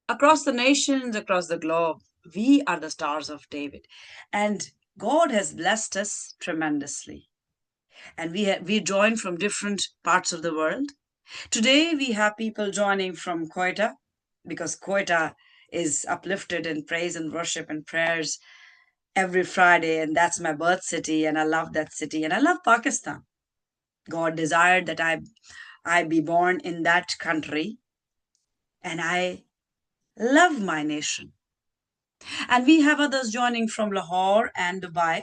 Across the nations, across the globe, we are the stars of David. And God has blessed us tremendously. And we join from different parts of the world. Today, we have people joining from Quetta because Quetta is uplifted in praise and worship and prayers every Friday. And that's my birth city. And I love that city. And I love Pakistan. God desired that I be born in that country. And I love my nation. And we have others joining from Lahore and Dubai.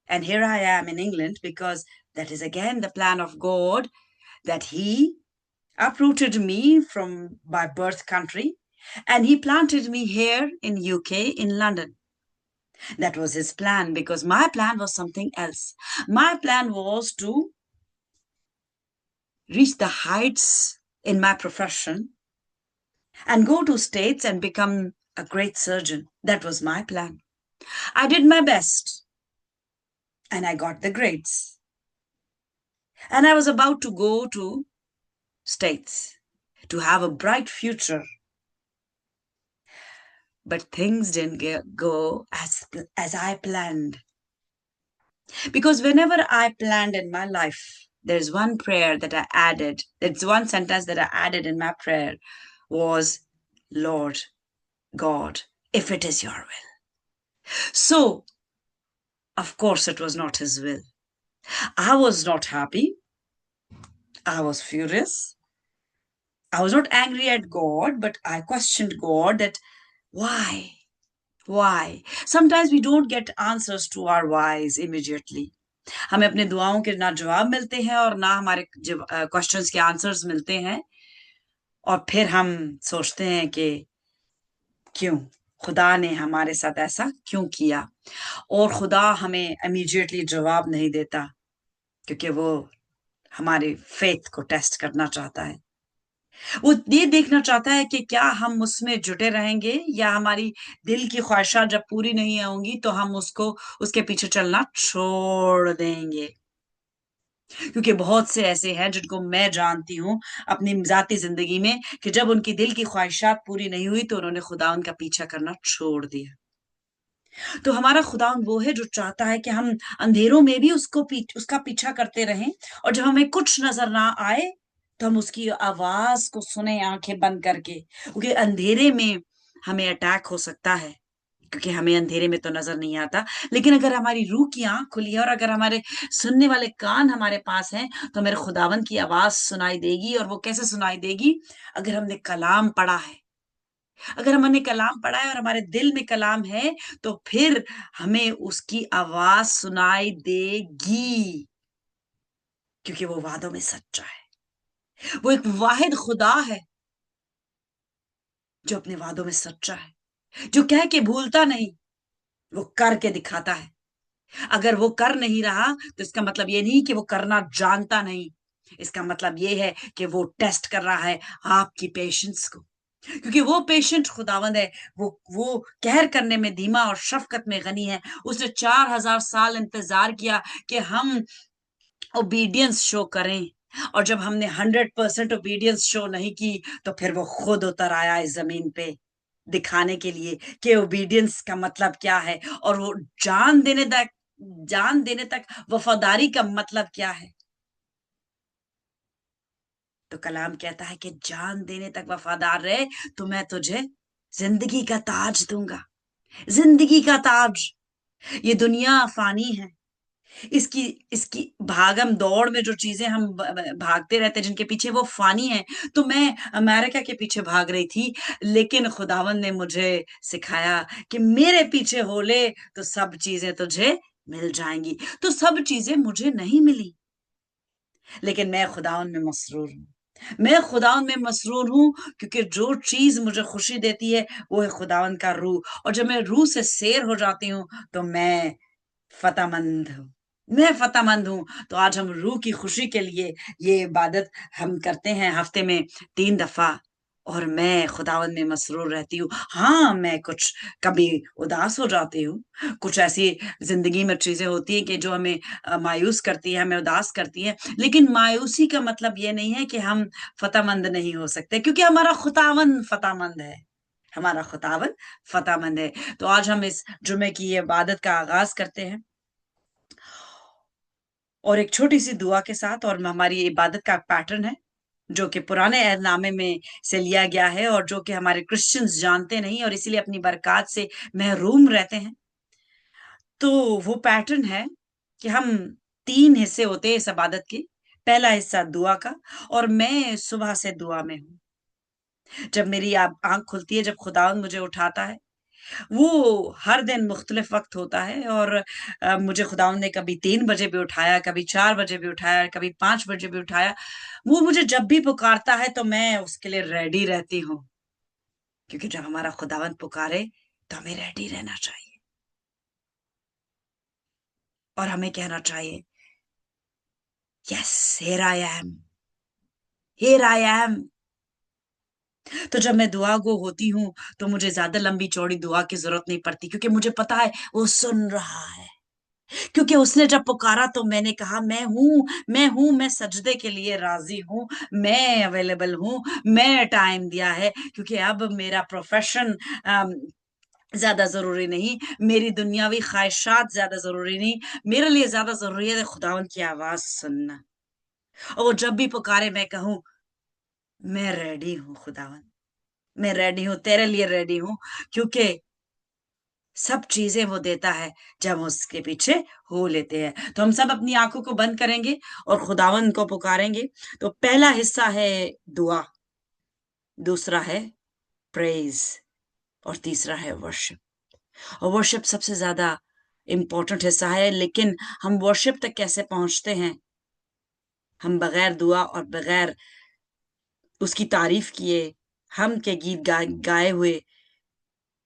And here I am in England because that is again the plan of God that He uprooted me from my birth country and He planted me here in UK in London. That was His plan because my plan was something else. My plan was to reach the heights in my profession and go to States and become a great surgeon. That was my plan. I did my best and I got the grades. And I was about to go to States to have a bright future. But things didn't go as I planned. Because whenever I planned in my life, there's one prayer that I added. There's one sentence that I added in my prayer was, Lord God, if it is your will. So, of course, it was not His will. I was not happy. I was furious. I was not angry at God, but I questioned God that why? Why? Sometimes we don't get answers to our whys immediately. हमें अपने दुआओं के ना जवाब मिलते हैं और ना हमारे क्वेश्चंस के आंसर्स मिलते हैं और फिर हम सोचते हैं कि क्यों खुदा ने हमारे साथ ऐसा क्यों किया और खुदा हमें इमीडिएटली जवाब नहीं देता क्योंकि वो हमारी फेथ को टेस्ट करना चाहता है वो ये देखना चाहता है कि क्या हम उसमें जुटे रहेंगे या हमारी दिल की ख्वाहिशात जब पूरी नहीं होंगी तो हम उसको उसके पीछे चलना छोड़ देंगे क्योंकि बहुत से ऐसे हैं जिनको मैं जानती हूँ अपनी जाती जिंदगी में कि जब उनकी दिल की ख्वाहिशात पूरी नहीं हुई तो उन्होंने खुदा उनका पीछा करना छोड़ दिया तो हमारा खुदा वो है जो चाहता है कि हम अंधेरों में भी उसका पीछा करते रहें और जब हमें कुछ नजर ना आए तो हम उसकी आवाज को सुने आंखें बंद करके क्योंकि अंधेरे में हमें अटैक हो सकता है क्योंकि हमें अंधेरे में तो नजर नहीं आता लेकिन अगर हमारी रूह की आंख खुली है और अगर हमारे सुनने वाले कान हमारे पास हैं तो मेरे खुदावन की आवाज सुनाई देगी और वो कैसे सुनाई देगी अगर हमने कलाम पढ़ा है अगर हमने कलाम पढ़ा है और हमारे दिल में कलाम है तो फिर हमें उसकी आवाज सुनाई देगी क्योंकि वो वादों में सच्चा है वो एक वाहिद खुदा है जो अपने वादों में सच्चा है जो कह के भूलता नहीं वो करके दिखाता है अगर वो कर नहीं रहा तो इसका मतलब ये नहीं कि वो करना जानता नहीं इसका मतलब ये है कि वो टेस्ट कर रहा है आपकी पेशेंस को क्योंकि वो पेशेंट खुदावंद है वो कहर करने में धीमा और शफकत में गनी है उसने 4000 साल इंतजार किया कि हम ओबीडियंस शो करें और जब हमने 100% ओबीडियंस शो नहीं की तो फिर वो खुद उतर आया इस जमीन पे दिखाने के लिए कि ओबीडियंस का मतलब क्या है और वो जान देने तक जान देने तक वफादारी का मतलब क्या है तो कलाम कहता है कि जान देने तक वफादार रहे तो मैं तुझे जिंदगी का ताज दूंगा जिंदगी का ताज ये दुनिया फानी है इसकी इसकी भागम दौड़ में जो चीजें हम भागते रहते हैं जिनके पीछे वो फानी है तो मैं अमेरिका के पीछे भाग रही थी लेकिन खुदावन ने मुझे सिखाया कि मेरे पीछे हो ले तो सब चीजें तुझे मिल जाएंगी तो सब चीजें मुझे नहीं मिली लेकिन मैं खुदावन में मसरूर हूँ मैं खुदावन में मसरूर हूँ क्योंकि जो चीज मुझे खुशी देती है वो है खुदावन का रूह और जब मैं रूह से सैर हो जाती हूँ तो मैं फतेहमंद हूँ मैं फतेहमंद हूँ तो आज हम रूह की खुशी के लिए ये इबादत हम करते हैं हफ्ते में 3 दफा और मैं खुदावन में मसरूर रहती हूँ हाँ मैं कुछ कभी उदास हो जाती हूँ कुछ ऐसी जिंदगी में चीजें होती हैं कि जो हमें मायूस करती है हमें उदास करती है लेकिन मायूसी का मतलब ये नहीं है कि हम फतेहमंद नहीं हो सकते क्योंकि हमारा खुदावन फतेहमंद है हमारा खुदावन फतेहमंद है। तो आज हम इस जुमे की ये इबादत का आगाज करते हैं और एक छोटी सी दुआ के साथ, और हमारी ये इबादत का पैटर्न है जो कि पुराने अहदनामे में से लिया गया है और जो कि हमारे क्रिश्चियंस जानते नहीं और इसीलिए अपनी बरकत से महरूम रहते हैं। तो वो पैटर्न है कि हम 3 हिस्से होते हैं इस इबादत के। पहला हिस्सा दुआ का, और मैं सुबह से दुआ में हूँ। जब मेरी आँख खुलती है, जब खुदावंद मुझे उठाता है, वो हर दिन मुख्तलिफ वक़्त होता है और मुझे खुदावंद ने कभी 3 बजे भी उठाया, कभी 4 बजे भी उठाया, कभी 5 बजे भी उठाया। वो मुझे जब भी पुकारता है तो मैं उसके लिए रेडी रहती हूँ, क्योंकि जब हमारा खुदावंद पुकारे तो हमें रेडी रहना चाहिए और हमें कहना चाहिए, yes, here I am, here I am. तो जब मैं दुआ गो होती हूँ तो मुझे ज्यादा लंबी चौड़ी दुआ की जरूरत नहीं पड़ती, क्योंकि मुझे पता है वो सुन रहा है। क्योंकि उसने जब पुकारा तो मैंने कहा, मैं हूं, मैं हूं, मैं सजदे के लिए राजी हूं, मैं अवेलेबल हूं, मैं टाइम दिया है। क्योंकि अब मेरा प्रोफेशन ज्यादा जरूरी नहीं, मेरी दुनियावी ख्वाहिशात ज्यादा जरूरी नहीं, मेरे लिए ज्यादा जरूरी है खुदावन की आवाज सुनना। और वो जब भी पुकारे मैं कहूं, मैं रेडी हूं खुदावन, मैं रेडी हूं, तेरे लिए रेडी हूं। क्योंकि सब चीजें वो देता है जब हम उसके पीछे हो लेते हैं। तो हम सब अपनी आंखों को बंद करेंगे और खुदावंद को पुकारेंगे। तो पहला हिस्सा है दुआ, दूसरा है प्रेज, और तीसरा है वर्शिप। और वर्शिप सबसे ज्यादा इंपॉर्टेंट हिस्सा है, लेकिन हम वर्शिप तक कैसे पहुंचते हैं? हम बगैर दुआ और बगैर उसकी तारीफ किए, हम के गीत गाए हुए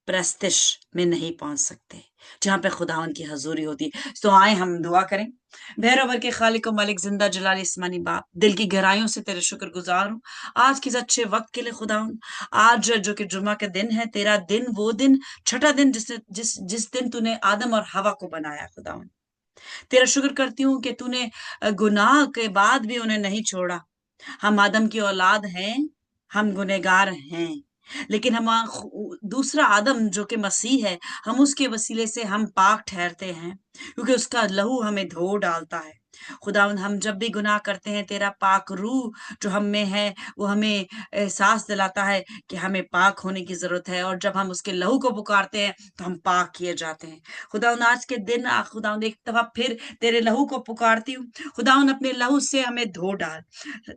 प्रस्तिश में नहीं पहुंच सकते, जहां पे खुदावन की हजूरी होती है। तो आए हम दुआ करें। भैरवर के खालिक मलिक जिंदा जलाल इस्मानी बाप, दिल की गहराइयों से तेरे शुक्रगुजार हूँ आज के इस अच्छे वक्त के लिए खुदावन। आज जो कि जुमा का दिन है, तेरा दिन, वो दिन, छठा दिन जिस दिन तूने आदम और हवा को बनाया खुदावन। तेरा शुक्र करती हूँ कि तूने गुनाह के बाद भी उन्हें नहीं छोड़ा। हम आदम की औलाद हैं, हम गुनेगार हैं, लेकिन हम दूसरा आदम जो कि मसीह है, हम उसके वसीले से हम पाक ठहरते हैं, क्योंकि उसका लहू हमें धो डालता है। खुदावंद, हम जब भी गुनाह करते हैं, तेरा पाक रूह जो हम में है वो हमें एहसास दिलाता है कि हमें पाक होने की जरूरत है, और जब हम उसके लहू को पुकारते हैं तो हम पाक किए जाते हैं। खुदावंद, आज के दिन खुदावंद एक दफा फिर तेरे लहू को पुकारती हूँ। खुदावंद, अपने लहू से हमें धो डाल।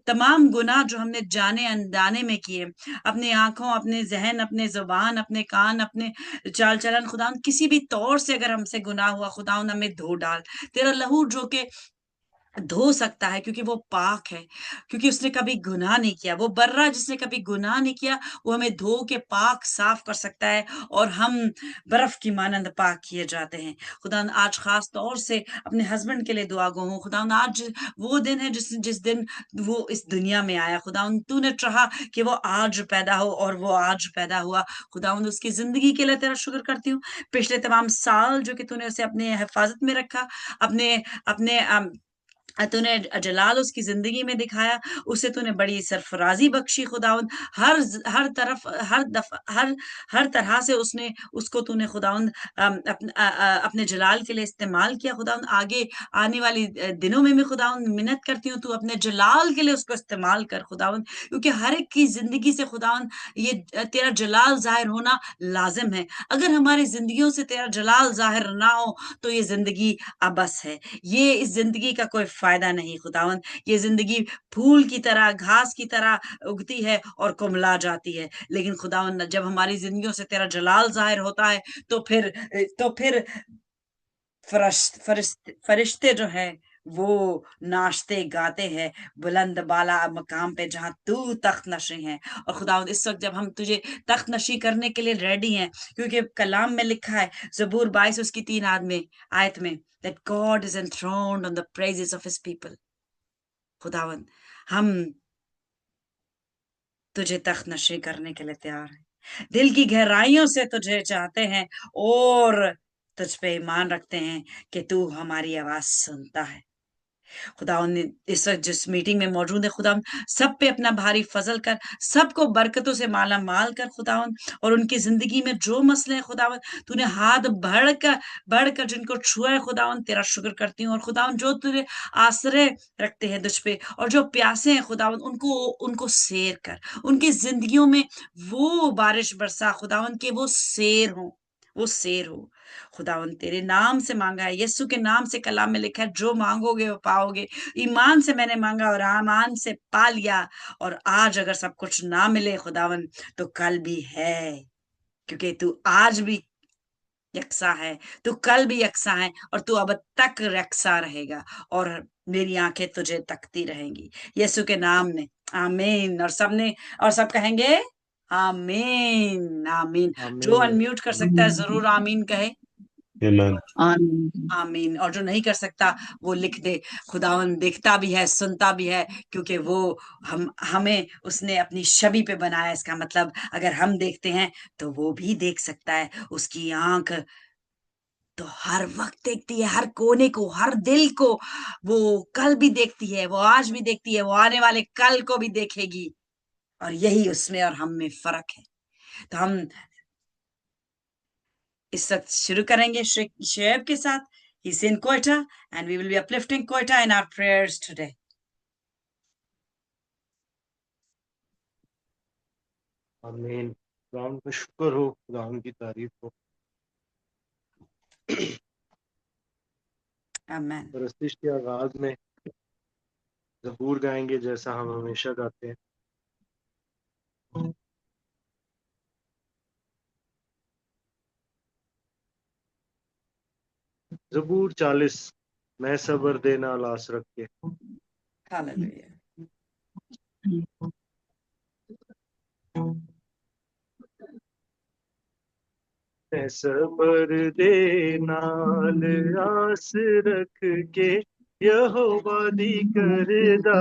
तमाम गुनाह जो हमने जाने अनजाने में किए, अपनी आंखों, अपने जहन, अपने जुबान, अपने कान, अपने चाल चलन, खुदावंद किसी भी तौर से अगर हमसे गुनाह हुआ, खुदावंद हमें धो डाल। तेरा लहू जो के धो सकता है, क्योंकि वो पाक है, क्योंकि उसने कभी गुनाह नहीं किया। वो बर्रा जिसने कभी गुनाह नहीं किया, वो हमें धो के पाक साफ कर सकता है और हम बर्फ की मानंद पाक किए जाते हैं। खुदा, आज खास तौर से अपने हस्बैंड के लिए दुआ गो हूँ। खुदा, आज वो दिन है जिस जिस दिन वो इस दुनिया में आया। खुदा, तूने चाहा कि वो आज पैदा हो और वो आज पैदा हुआ। खुदा, उसकी जिंदगी के लिए तेरा शुक्र करती हूँ। पिछले तमाम साल जो कि तूने उसे अपने हिफाजत में रखा, अपने अपने तूने जलाल उसकी जिंदगी में दिखाया, उसे तूने बड़ी सरफराजी बख्शी खुदावंद। हर तरफ, हर तरह से उसने उसको तूने खुदावंद अपने जलाल के लिए इस्तेमाल किया। खुदावंद, आगे आने वाली दिनों में भी खुदावंद मिन्नत करती हूँ, तू अपने जलाल के लिए उसको इस्तेमाल कर खुदावंद, क्योंकि हर एक की जिंदगी से खुदावंद ये तेरा जलाल जाहिर होना लाजिम है। अगर हमारी जिंदगियों से तेरा जलाल जाहिर ना हो तो ये जिंदगी अबस है, ये इस जिंदगी का कोई फायदा नहीं खुदावंद। ये जिंदगी फूल की तरह, घास की तरह उगती है और कुमला जाती है, लेकिन खुदावंद जब हमारी जिंदगियों से तेरा जलाल जाहिर होता है तो फिर फरिश्ते जो है वो नाचते गाते हैं बुलंद बाला मकाम पे, जहां तू तख्त नशी है। और खुदावंद, इस वक्त जब हम तुझे तख्त नशी करने के लिए रेडी हैं, क्योंकि कलाम में लिखा है, जबूर 22 उसकी 3 आयत में, that God is enthroned on the praises of his people। खुदावंद, हम तुझे तख्त नशी करने के लिए तैयार हैं, दिल की गहराइयों से तुझे चाहते हैं और तुझ पे ईमान रखते हैं कि तू हमारी आवाज सुनता है। खुदावन ने इस वक्त जिस मीटिंग में मौजूद है खुदावन, सब पे अपना भारी फजल कर, सबको बरकतों से माला माल कर खुदावन, और उनकी जिंदगी में जो मसले हैं खुदावन, तूने हाथ बढ़कर जिनको छुआ है खुदावन, तेरा शुक्र करती हूँ। और खुदावन जो तुझे आश्रय रखते हैं तुझ पे और जो प्यासे हैं खुदावन, उनको उनको सैर कर, उनकी जिंदगियों में वो बारिश बरसा खुदावन के वो सैर हो, वो सैर हो। खुदावन तेरे नाम से मांगा है, यीशु के नाम से कलाम में लिखा है, जो मांगोगे वो पाओगे। ईमान से मैंने मांगा और आमान से पा लिया। और आज अगर सब कुछ ना मिले खुदावन, तो कल भी है, क्योंकि तू आज भी यकसा है, तू कल भी यकसा है, और तू अब तक यकसा रहेगा। और मेरी आंखें तुझे तकती रहेंगी यीशु के नाम में। आमीन। और सबने, और सब कहेंगे आमीन आमीन। जो आमीन। अनम्यूट कर सकता है जरूर आमीन कहे। आमीन। आमीन। और जो नहीं कर सकता वो लिख दे। खुदावन देखता भी है, सुनता भी है, क्योंकि वो हमें उसने अपनी छवि पे बनाया। इसका मतलब अगर हम देखते हैं तो वो भी देख सकता है। उसकी आंख तो हर वक्त देखती है, हर कोने को, हर दिल को। वो कल भी देखती है, वो आज भी देखती है, वो आने वाले कल को भी देखेगी। और यही उसमें और हम में फर्क है। तो हम इस वक्त शुरू करेंगे शेब के साथ। He's in Quetta, and we will be uplifting Quetta in our prayers today. आमीन। खुदावन का शुक्र हो, खुदावन की तारीफ हो। Amen. परस्तिश के आगाज में ज़बूर गाएंगे जैसा हम हमेशा गाते हैं। ज़बूर 40। मैं सब्र देना लाश रख के। Hallelujah. मैं सब्र दे नाल आस रख के, यहोवा दी करदा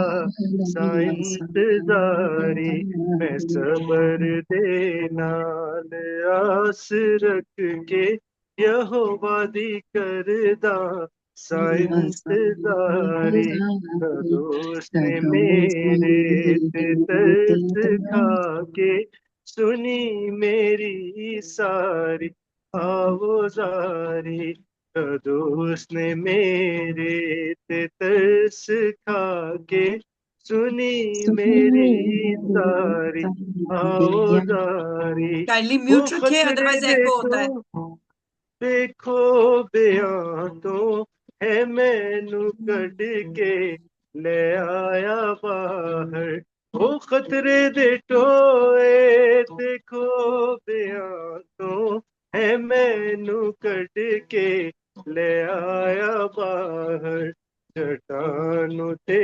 सा इंतजारी। मैं सब्र दे नाल आस रख के, यहोवा दी करदा सा इंतजारी। दोस्त ने मेरे ते तरस खा के, सुनी मेरी सारी आवाज़ारी। दोस्त ने मेरे ते तरस खा के, सुनी मेरी सारी आवाज़ारी। Kindly वो mute रखिए, खतरे otherwise दे echo होता है। तो देखो बयां तो है, मैनू कट के ले आया बाहर। ओ खतरे दे टोए देखो बयां तो है, मैनू कट के ले आया बाहर। चट्टानों ते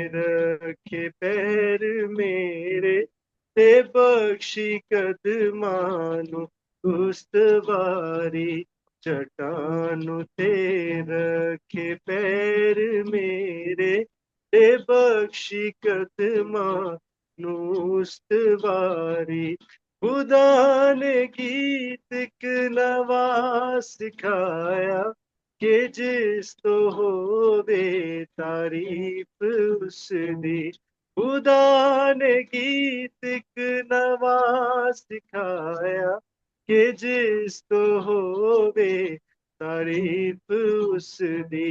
रखे पैर मेरे, ते बख्शी कदमानू उस्तवारी। चट्टानों ते रखे पैर मेरे, ते बख्शी कदमानू उस्तवारी। खुदा ने गीत एक नवा सिखाया, कि जिस तो होवे तारीफ उसदी। खुदा ने गीत एक नवा सिखाया, कि जिस तो होवे तारीफ उसदी।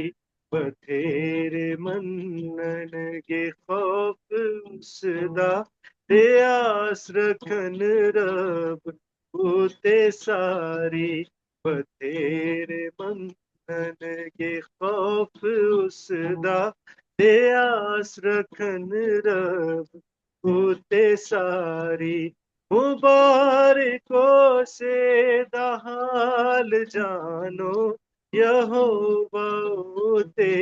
बथेरे मनन गे खौफ उसदा, ते आस रखन रब उते सारी। बथेरे मनन गे खौफ उसदा, ते आस रखन रब उते सारी। मुबारकों से दहाल जानो, यहोवा उते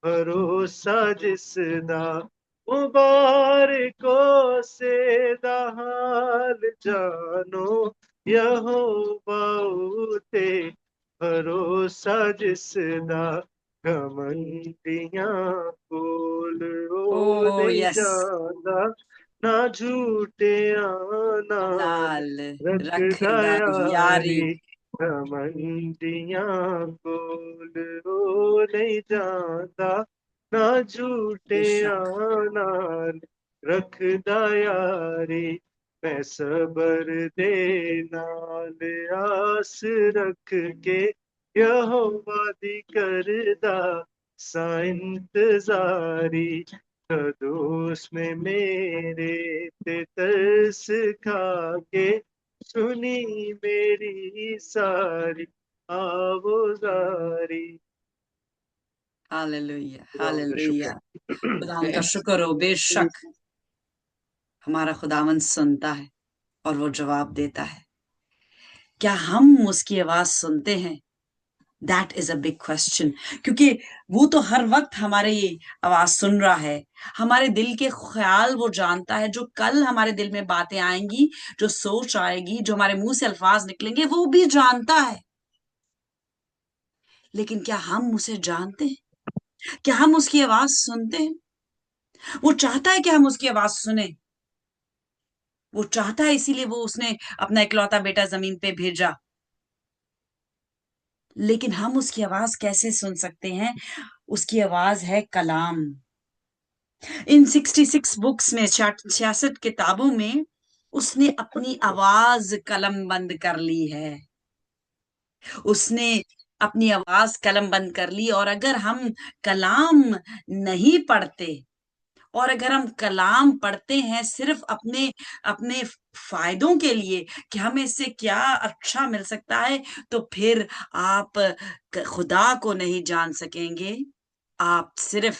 भरोसा जिसदा। मुबारकों से दहाल जानो, यहोवा उते भरोसा जिसदा। घमंडियां कोल ओ Oh, नहीं yes. जांदा, ना झूठे नाल नाल रखदा रखदा यारी। यारी। घमंडियां कोल ओ नहीं जांदा, ना झूठे बेशक आनान रखदा यारी, मैं सबर दे नाल आस रख के यहोवा दी करदा सा इंतजारी, दोस्त में मेरे ते तरस खा के सुनी मेरी सारी आवाज़ारी। हालेलुया, खुदा उनका शुक्र हालेलुया। खुदा उनका है। शुक्र हो। बेशक हमारा खुदावन सुनता है और वो जवाब देता है। क्या हम उसकी आवाज सुनते हैं? That is a big question. क्योंकि वो तो हर वक्त हमारे ये आवाज सुन रहा है, हमारे दिल के ख्याल वो जानता है, जो कल हमारे दिल में बातें आएंगी, जो सोच आएगी, जो हमारे मुंह से अल्फाज निकलेंगे, वो भी जानता है। लेकिन क्या हम उसे जानते हैं? क्या हम उसकी आवाज सुनते हैं? वो चाहता है कि हम उसकी आवाज सुने। वो चाहता है, इसीलिए वो उसने अपना इकलौता बेटा जमीन पे भेजा। लेकिन हम उसकी आवाज कैसे सुन सकते हैं? उसकी आवाज है कलाम। इन 66 बुक्स में, 66 किताबों में उसने अपनी आवाज कलम बंद कर ली है। उसने अपनी आवाज कलम बंद कर ली। और अगर हम कलाम नहीं पढ़ते, और अगर हम कलाम पढ़ते हैं सिर्फ अपने अपने फायदों के लिए कि हमें इससे क्या अच्छा मिल सकता है, तो फिर आप खुदा को नहीं जान सकेंगे। आप सिर्फ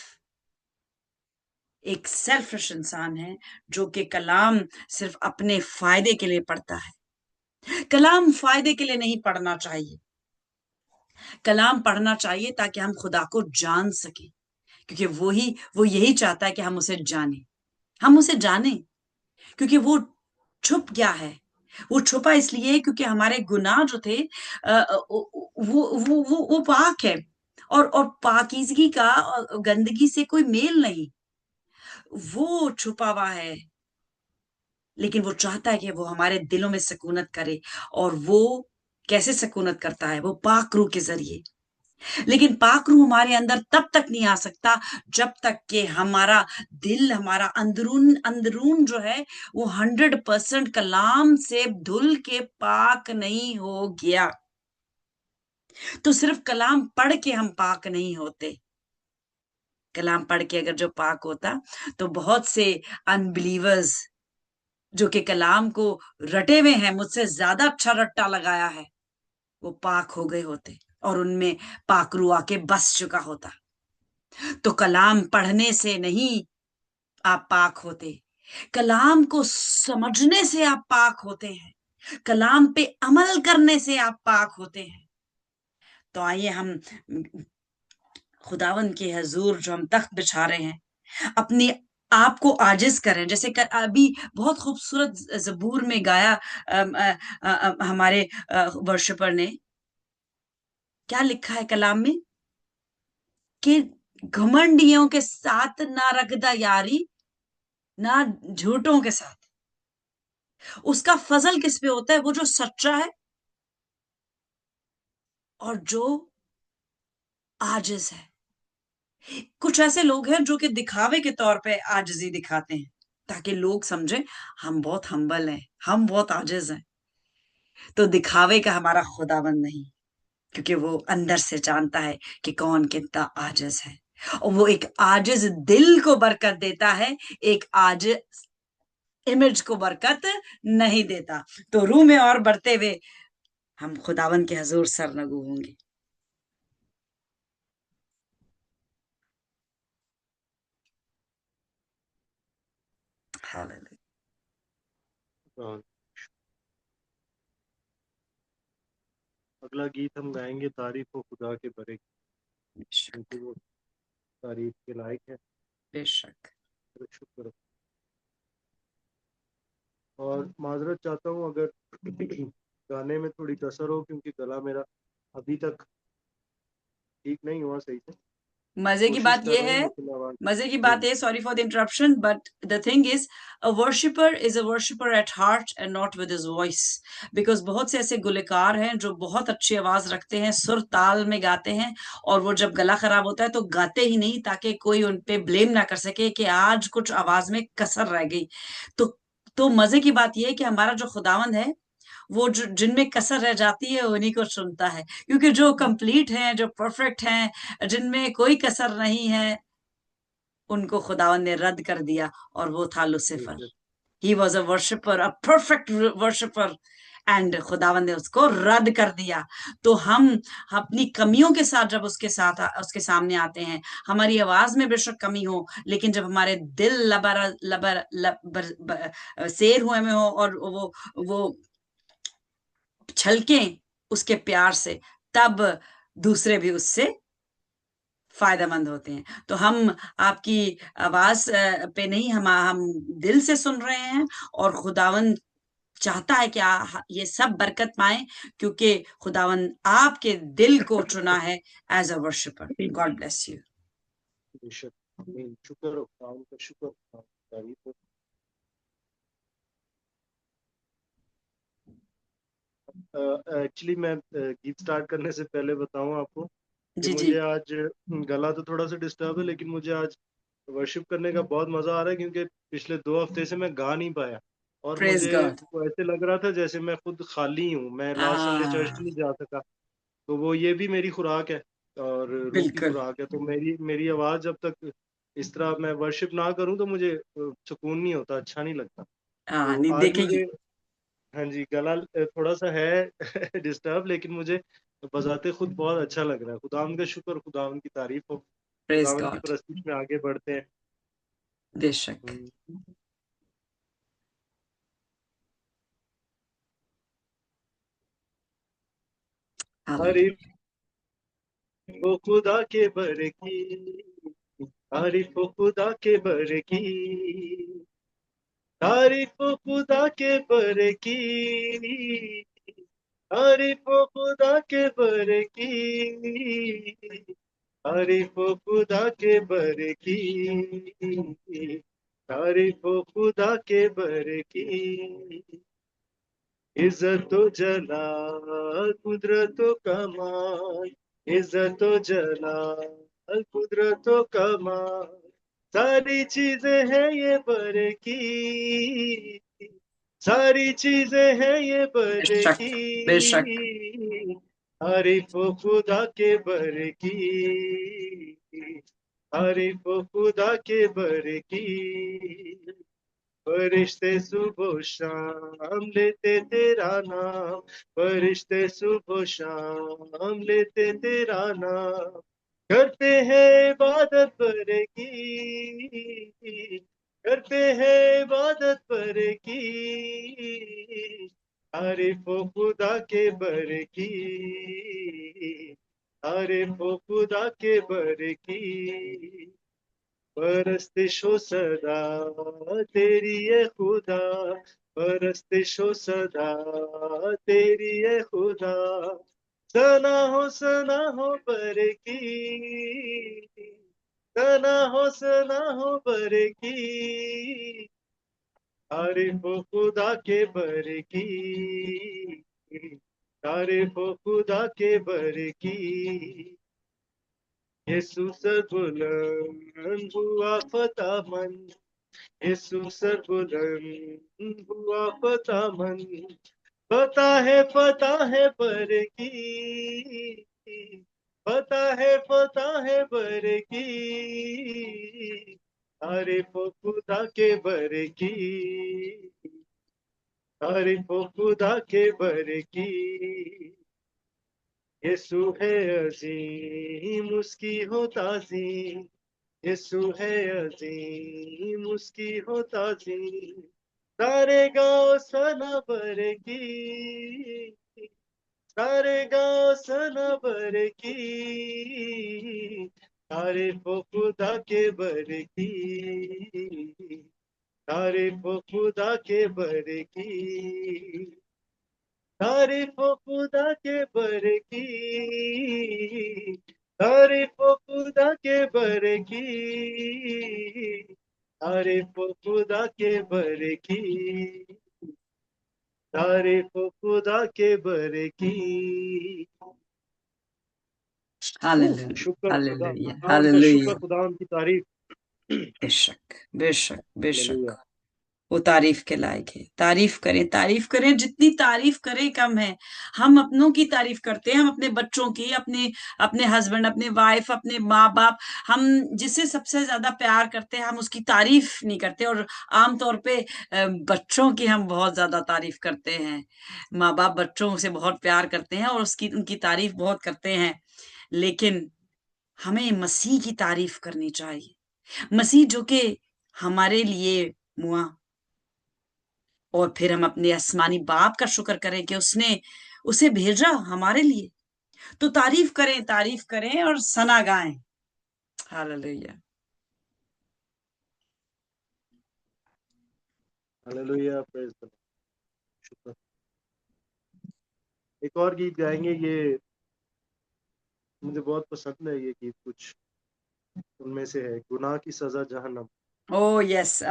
एक सेल्फिश इंसान है, जो कि कलाम सिर्फ अपने फायदे के लिए पढ़ता है। कलाम फायदे के लिए नहीं पढ़ना चाहिए। कलाम पढ़ना चाहिए ताकि हम खुदा को जान सके, क्योंकि वो यही चाहता है कि हम उसे जाने। हम उसे जाने क्योंकि वो छुप गया है। वो छुपा इसलिए है क्योंकि हमारे गुनाह जो थे, वो पाक है। और पाकीज़गी का गंदगी से कोई मेल नहीं। वो छुपा हुआ है, लेकिन वो चाहता है कि वो हमारे दिलों में सकूनत करे। और वो कैसे सकूनत करता है? वो पाक रूह के जरिए। लेकिन पाक रूह हमारे अंदर तब तक नहीं आ सकता जब तक कि हमारा दिल, हमारा अंदरून अंदरून जो है, वो 100% कलाम से धुल के पाक नहीं हो गया। तो सिर्फ कलाम पढ़ के हम पाक नहीं होते। कलाम पढ़ के अगर जो पाक होता, तो बहुत से अनबिलीवर्स जो कि कलाम को रटे हुए हैं, मुझसे ज्यादा अच्छा रट्टा लगाया है, वो पाक हो गए होते और उनमें पाक रूह आके बस चुका होता। तो कलाम पढ़ने से नहीं आप पाक होते, कलाम को समझने से आप पाक होते हैं, कलाम पे अमल करने से आप पाक होते हैं। तो आइए हम खुदावन के हजूर जो हम तख्त बिछा रहे हैं, अपनी आप को आजिज करें। जैसे अभी बहुत खूबसूरत जबूर में गाया हमारे वर्शिपर ने, क्या लिखा है कलाम में कि घमंडियों के साथ ना रखदा यारी, ना झूठों के साथ। उसका फजल किस पे होता है? वो जो सच्चा है और जो आजिज है। कुछ ऐसे लोग हैं जो कि दिखावे के तौर पे आजिजी दिखाते हैं, ताकि लोग समझें हम बहुत हम्बल हैं, हम बहुत आजिज हैं। तो दिखावे का हमारा खुदाबंद नहीं, क्योंकि वो अंदर से जानता है कि कौन कितना आजिज है। और वो एक आजिज दिल को बरकत देता है, एक आजिज इमेज को बरकत नहीं देता। तो रूह में और बढ़ते हुए हम खुदावन के हजूर सरनगू होंगे। हालेलुया। और अगला गीत हम गाएंगे, तारीफ हो खुदा के बरे की, क्योंकि बेशक, वो तारीफ के लायक है। बेशक। शुक्र। और माजरत चाहता हूँ अगर गाने में थोड़ी कसर हो, क्योंकि गला मेरा अभी तक ठीक नहीं हुआ सही से। मजे की कोशिश बात कर ये रहा हूँ है, लेकिन आवाज। मजे की बात हम्म। है, sorry for the interruption, but the thing is a worshipper at heart and not with his voice. Because बहुत से ऐसे गुलकार हैं जो बहुत अच्छी आवाज रखते हैं, सुर ताल में गाते हैं, और वो जब गला खराब होता है तो गाते ही नहीं, ताकि कोई उन पे ब्लेम ना कर सके कि आज कुछ आवाज में कसर रह गई। तो मजे की बात यह है कि हमारा जो खुदावंद है, वो जो जिनमें कसर रह जाती है उन्हीं को चुनता है, क्योंकि जो कंप्लीट हैं, जो परफेक्ट हैं, जिनमें कोई कसर नहीं है, उनको खुदावन ने रद्द कर दिया, और वो था लूसीफर। बेशक। He was a worshipper, a perfect worshipper, and खुदावन ने उसको रद्द कर दिया। तो हम अपनी कमियों के साथ जब उसके सामने आते हैं, हमारी आवाज में बेशक कमी हो, लेकिन जब हमारे दिल लबर लबर सेर हुए में हो, और वो छलकें उसके प्यार से, तब दूसरे भी उससे फायदेमंद होते हैं। तो हम आपकी आवाज पे नहीं, हम दिल से सुन रहे हैं, और खुदावन चाहता है कि ये सब बरकत पाए, क्योंकि खुदावन आपके दिल को चुना है as a worshipper. God bless you. बेशक। आमीन। शुक्र हो खुदावंद का, शुक्र हो खुदावंद की तारीफ हो। एक्चुअली मैं गीत स्टार्ट करने से पहले बताऊं आपको कि जी जी। मुझे आज गला तो थोड़ा सा डिस्टर्ब है, लेकिन मुझे आज वर्शिप करने का बहुत मजा आ रहा है, क्योंकि पिछले 2 हफ्ते से मैं गा नहीं पाया, और प्रेज मुझे गॉड। वो ऐसे लग रहा था जैसे मैं खुद खाली हूँ, मैं लास्ट संडे चर्च हाँ, नहीं जा सका। तो वो ये भी मेरी खुराक है, और रूह की बिल्कुल। खुराक है। तो मेरी मेरी आवाज जब तक इस तरह मैं वर्शिप ना करूं तो मुझे सुकून नहीं होता, अच्छा नहीं लगता। हाँ, तो नहीं आज देखेगी। मुझे, हाँ जी, गला थोड़ा सा है डिस्टर्ब, लेकिन मुझे बजाते खुद बहुत अच्छा लग रहा है। खुदावंद का शुक्र, खुदावंद की तारीफ हो। प्रेज खुदावंद की गॉड। प्रस्तुति में आगे बढ़ते हैं। बेशक। हम्म। तारीफ हालेलुया। हो खुदा के बर की, तारीफ हो खुदा के बर की, तारीफ हो खुदा के बर की, तारीफ हो खुदा के बर की, तारीफ हो खुदा के बर की, तारीफ हो खुदा के बर की। इज्जत जलाल कुदरत कमाल, इज्जत जलाल कुदरत कमाल, सारी चीजें हैं ये बर की, सारी चीजें हैं ये बर बेशक। बेशक। की, तारीफ खुदा के बर की, तारीफ खुदा के बर की। फरिश्ते सुबह शाम लेते तेरा नाम, फरिश्ते सुबह शाम लेते तेरा नाम, करते हैं इबादत पर की, करते हैं इबादत पर की, तारीफ हो खुदा के बर की, तारीफ हो खुदा के बर की। परस्तिश हो सदा तेरी है खुदा, परस्तिश हो सदा तेरी है खुदा, सना हो बर की, सना हो बर की, तारीफ हो खुदा के बर की, तारीफ हो खुदा के बर की। यीशु सरबुलंद हुआ फतेहमंद, यीशु सरबुलंद हुआ फतेहमंद, पता है बर की, पता है बर की, तारीफ हो खुदा के बर की, तारीफ हो खुदा के बर की। यीशु है अजीम उसकी हो ताजीम, यीशु है अजीम उसकी हो ताजीम, सारे गाँव सना बर की, सारे गाँव सना बर की, तारीफ हो खुदा के बर की, तारीफ हो खुदा के बर की, तारीफ हो खुदा के बर की, तारीफ हो खुदा के बर की, तारीफ हो खुदा के बर की, तारीफ हो खुदा के बर की। हालेलुया, शुक्र खुदा, हालेलुया, खुदा का शुक्र, हालेलुया। खुदा की तारीफ। बेशक, बेशक, बेशक। हालेलुया। वो तारीफ के लायक है। तारीफ करें, तारीफ करें, जितनी तारीफ करें कम है। हम अपनों की तारीफ करते हैं, हम अपने बच्चों की, अपने अपने हस्बैंड, अपने वाइफ, अपने माँ बाप, हम जिससे सबसे ज्यादा प्यार करते हैं, हम उसकी तारीफ नहीं करते। और आमतौर पे बच्चों की हम बहुत ज्यादा तारीफ करते हैं। माँ बाप बच्चों से बहुत प्यार करते हैं और उसकी उनकी तारीफ बहुत करते हैं। लेकिन हमें मसीह की तारीफ करनी चाहिए। मसीह जो कि हमारे लिए मुआ, और फिर हम अपने आसमानी बाप का शुक्र करें कि उसने उसे भेजा हमारे लिए। तो तारीफ करें और सना गाएं। Hallelujah. Hallelujah, praise the Lord. शुक्र। एक और गीत गाएंगे, ये मुझे बहुत पसंद है। ये गीत कुछ उनमें से है, गुनाह की सजा जहन्नम। ओ यस।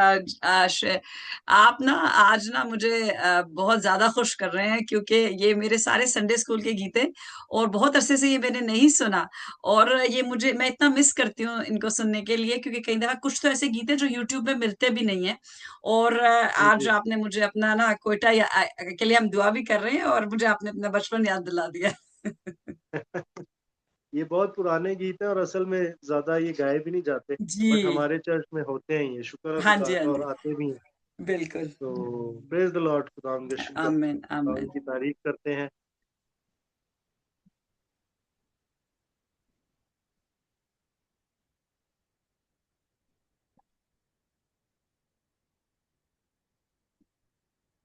आप ना आज ना मुझे बहुत ज्यादा खुश कर रहे हैं, क्योंकि ये मेरे सारे संडे स्कूल के गीत हैं और बहुत अरसे से ये मैंने नहीं सुना। और ये मुझे, मैं इतना मिस करती हूँ इनको सुनने के लिए, क्योंकि कई दफा कुछ तो ऐसे गीत हैं जो यूट्यूब पे मिलते भी नहीं है। और जी आज जी। आपने मुझे अपना ना कोयटा के लिए हम दुआ भी कर रहे हैं, और मुझे आपने अपना बचपन याद दिला दिया। ये बहुत पुराने गीत हैं और असल में ज्यादा ये गाए भी नहीं जाते, बट जी। हमारे चर्च में होते हैं। ये शुक्र है हाँ खुदा जी, हाँ का, जी। और आते भी हैं। बिल्कुल। तो प्रेज द लॉर्ड, खुदा का शुक्र, आमीन, खुदा आमीन। की तारीफ करते हैं।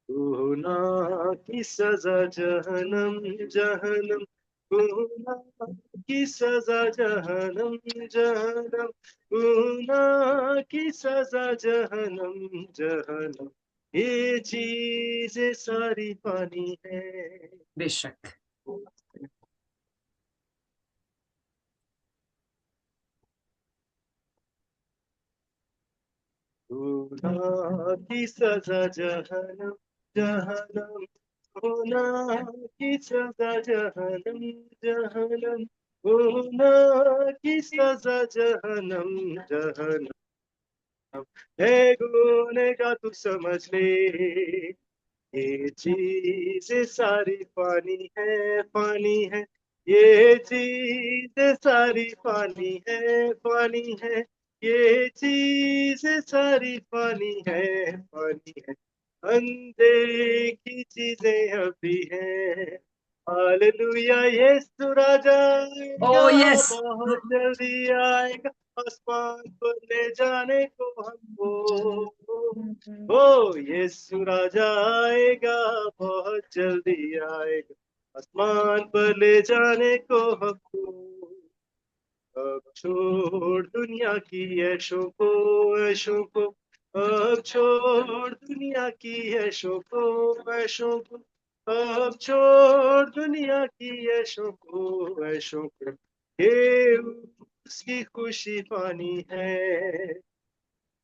गुनाह की सजा जहन्नम, जहन्नम, गुनाह की सजा जहन्नम, जहन्नम, गुनाह की सजा जहन्नम, जहन्नम, ये चीजें सारी पानी है। बेशक। गुनाह की सजा जहन्नम, जहन्नम, गुनाह की सजा जहन्नम, जहन्नम, गुनाह की सजा जहन्नम, जहन्नम, है गुने का तू समझ ले, ये चीजें सारी पानी है, पानी है। ये चीजें सारी पानी है, पानी है। ये चीजें सारी पानी है, पानी है। अंधे की चीजें अभी है। हालेलुया, यीशु राजा ओ आएगा, यस। बहुत जल्दी आएगा, आसमान पर ले जाने को हमको। ओ यीशु राजा आएगा, बहुत जल्दी आएगा, आसमान पर ले जाने को हमको। अब छोड़ दुनिया की ऐशों को, ऐशों को, अब छोड़ दुनिया की ऐशों को, ऐशों को, अब छोड़ दुनिया की ऐशों को, ऐशों को, ये उसकी खुशी पानी है।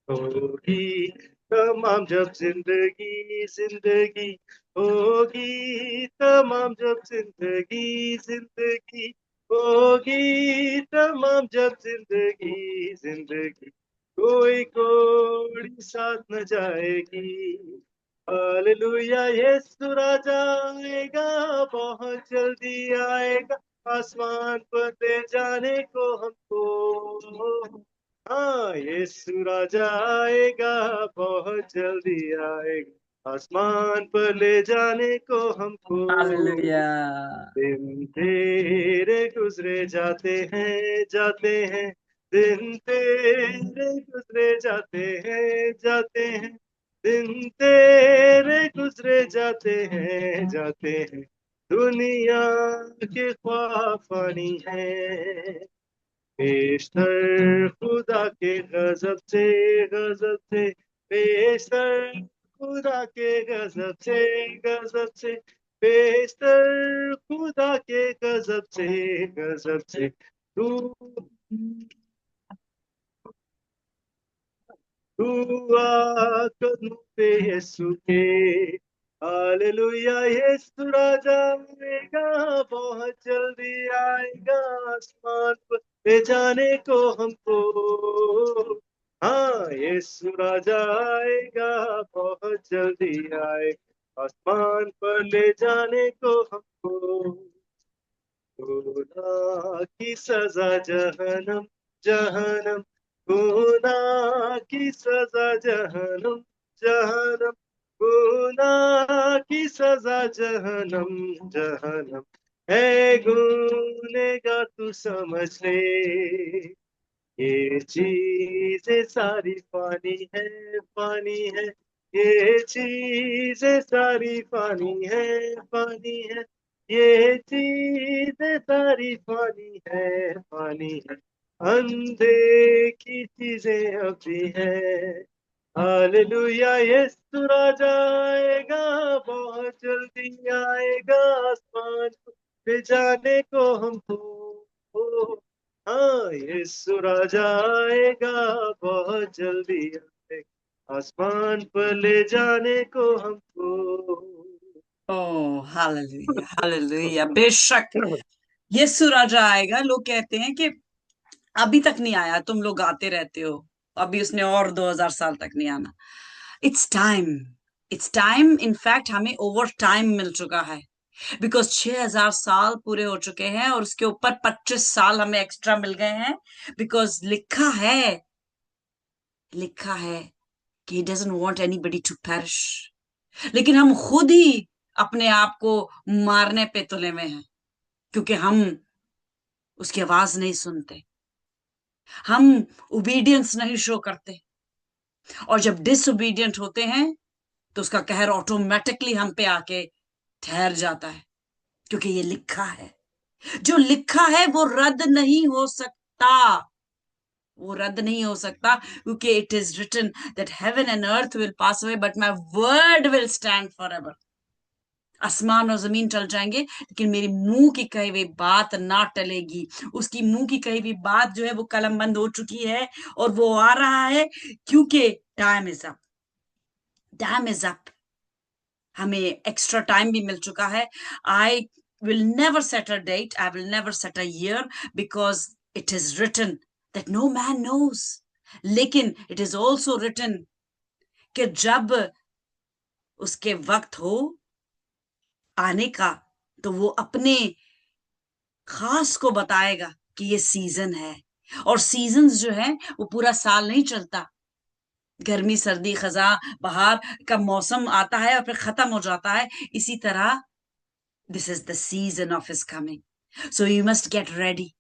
होगी तमाम जब जिंदगी, जिंदगी होगी तमाम जब जिंदगी, जिंदगी होगी तमाम जब जिंदगी, जिंदगी कोई कोड़ी साथ न जाएगी। हालेलुया, यीशु राजा आएगा, बहुत जल्दी आएगा, आसमान पर ले जाने को हमको। हाँ, यीशु राजा आएगा, बहुत जल्दी आएगा, आसमान पर ले जाने को हमको। हालेलुया। दिन तेरे गुजरे जाते हैं, जाते हैं, दिन तेरे गुजरे जाते हैं, जाते हैं, दिन तेरे गुजरे जाते हैं, जाते हैं, दुनिया के ख्वाब फानी है। बेशतर खुदा के गजब से, गजब से, बेशतर खुदा के गजब से, गजब से, बेशतर खुदा के गजब से, गजब से, तू तू आ कदमों पे यीशु के, हालेलुया। यीशु राजा आएगा, बहुत जल्दी आएगा, आसमान पर ले जाने को हमको। हाँ, यीशु राजा आएगा, बहुत जल्दी आएगा, आसमान पर ले जाने को हमको। गुनाह की सजा जहन्नम, जहन्नम, गुनाह की सजा जहन्नम, जहन्नम, गुनाह की सजा जहन्नम, जहन्नम। है गुनेगार तू समझ ले, ये चीजें सारी फानी है, फानी है। ये चीजें सारी फानी है, फानी है। ये चीजें सारी फानी है, फानी है। अनदेखी चीजें अभी है। हालेलुया, यीशु राजा आएगा, बहुत जल्दी आएगा, आसमान पे जाने को हमको। हाँ, यीशु राजा आएगा, बहुत जल्दी आएगा, आसमान पर ले जाने को हमको। Oh hallelujah, hallelujah. बेशक यीशु राजा आएगा। लोग कहते हैं कि अभी तक नहीं आया, तुम लोग गाते रहते हो, अभी उसने और 2000 साल तक नहीं आना। It's time, it's time. In fact हमें ओवर टाइम मिल चुका है, बिकॉज 6000 साल पूरे हो चुके हैं और उसके ऊपर 25 साल हमें एक्स्ट्रा मिल गए हैं। बिकॉज लिखा है कि he doesn't want anybody to perish। लेकिन हम खुद ही अपने आप को मारने पे तुले में हैं, क्योंकि हम उसकी आवाज नहीं सुनते, हम ओबीडियंस नहीं शो करते। और जब डिसोबीडियंट होते हैं तो उसका कहर ऑटोमेटिकली हम पे आके ठहर जाता है, क्योंकि ये लिखा है। जो लिखा है वो रद्द नहीं हो सकता, वो रद्द नहीं हो सकता, क्योंकि it is written that heaven and earth will pass away but my word will stand for ever. आसमान और जमीन टल जाएंगे, लेकिन मेरी मुंह की कही हुई बात ना टलेगी। उसकी मुंह की कही हुई बात जो है वो कलम बंद हो चुकी है, और वो आ रहा है, क्योंकि time is up, time is up. हमें एक्स्ट्रा टाइम भी मिल चुका है। I will never set a date, I will never set a year, because it is written that no man knows. लेकिन इट इज ऑल्सो रिटन कि जब उसके वक्त हो आने का, तो वो अपने खास को बताएगा कि ये सीजन है। और सीजन्स जो है वो पूरा साल नहीं चलता। गर्मी, सर्दी, खजा, बहार का मौसम आता है और फिर खत्म हो जाता है। इसी तरह this is the season of his coming. So you must get ready.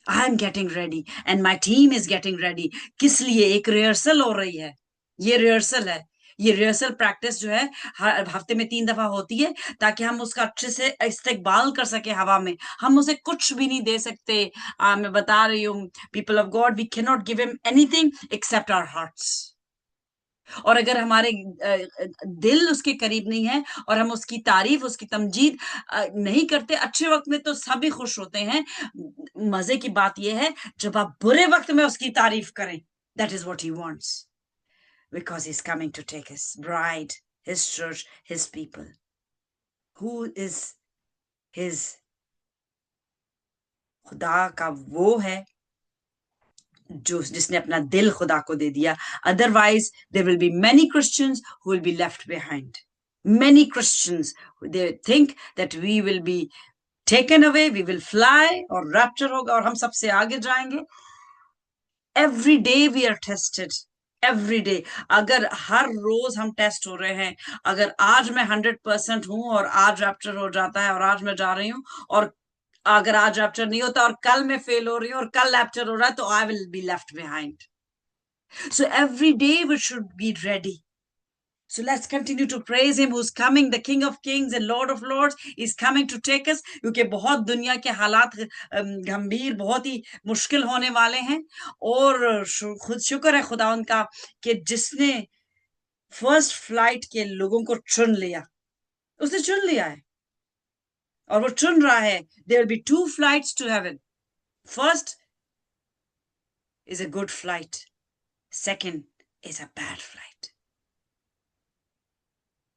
I am getting ready and my team is getting ready. किस लिए? एक रिहर्सल हो रही है। ये रिहर्सल है, ये रिहर्सल प्रैक्टिस जो है हर हफ्ते में 3 दफा होती है, ताकि हम उसका अच्छे से इस्तेकबाल कर सके हवा में। हम उसे कुछ भी नहीं दे सकते। मैं बता रही हूँ, people of God, we can not give him anything except our hearts. और अगर हमारे दिल उसके करीब नहीं है और हम उसकी तारीफ, उसकी तमजीद नहीं करते, अच्छे वक्त में तो सभी खुश होते हैं। मजे की बात यह है जब आप बुरे वक्त में उसकी तारीफ करें, that is what he wants, because he is coming to take his bride, his church, his people. Who is his? खुदा का वो है जो जिसने अपना दिल खुदा को दे दिया। Otherwise there will be many Christians who will be left behind. Many Christians, they think that we will be taken away, we will fly, और rapture होगा और हम सबसे आगे जाएंगे। Every day we are tested, every day। अगर हर रोज हम test हो रहे हैं, अगर आज मैं 100% हूं और आज रैप्चर हो जाता है और आज मैं जा रही हूं, और अगर आज रैप्चर नहीं होता और कल मैं फेल हो रही हूँ और कल रैप्चर हो रहा है, तो I will be left behind. So every day we should be ready. So let's continue to praise him who's coming, the King of Kings and Lord of Lords is coming to take us, क्योंकि बहुत दुनिया के हालात गंभीर, बहुत ही मुश्किल होने वाले हैं। और खुद शुक्र है खुदा उनका कि जिसने फर्स्ट फ्लाइट के लोगों को चुन लिया, उसने चुन लिया है और वो चुन रहा है। There will be 2 flights to heaven, First is a good flight. Second is a bad flight.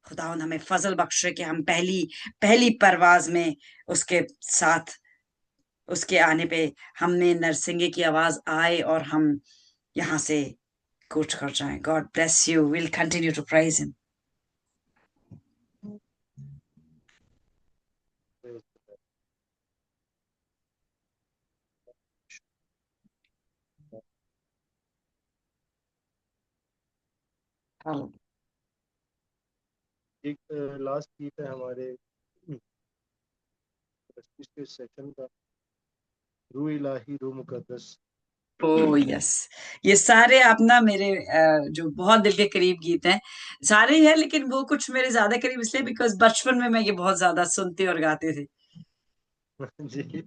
खुदावंद हमें फजल बख्शे कि हम पहली परवाज में उसके साथ उसके आने पे हमने नरसिंगे की आवाज आए और हम यहाँ से कूच कर जाएं. God bless you. We'll continue to praise him. एक लास्ट गीत है हमारे पिछले सेशन का, रू इलाही रू मुकद्दस. Oh yes, ये सारे आप ना मेरे जो बहुत दिल के करीब गीत हैं, सारे ही हैं, लेकिन वो कुछ मेरे ज्यादा करीब इसलिए बिकॉज बचपन में मैं ये बहुत ज्यादा सुनती और गाती थी. जी,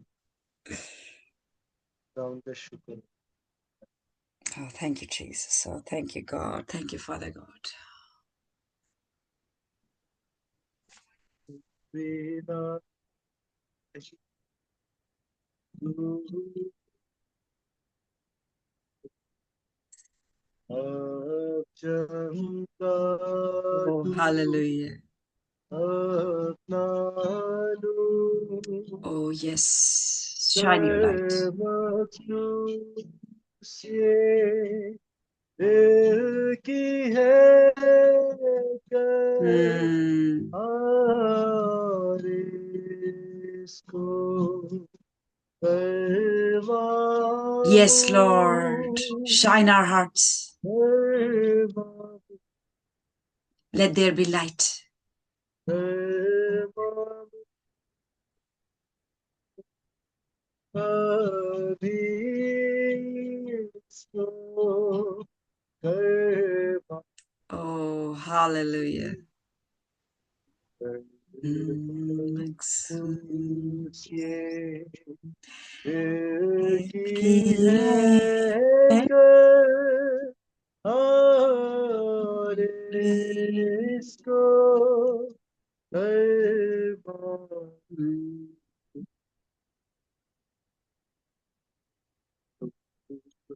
उनका शुक्र. Oh, thank you, Jesus. Oh, thank you, God. Thank you, Father God. वेदा अब चमका Oh, hallelujah. अपना लूं Oh, yes. Shine your light. से दिल की है Mm. और इसको परवान Yes, Lord. Shine our hearts. परवान Let there be light. परवान अभी इसको परवान Oh, hallelujah. पूछिए दिल की है कर और इसको परवान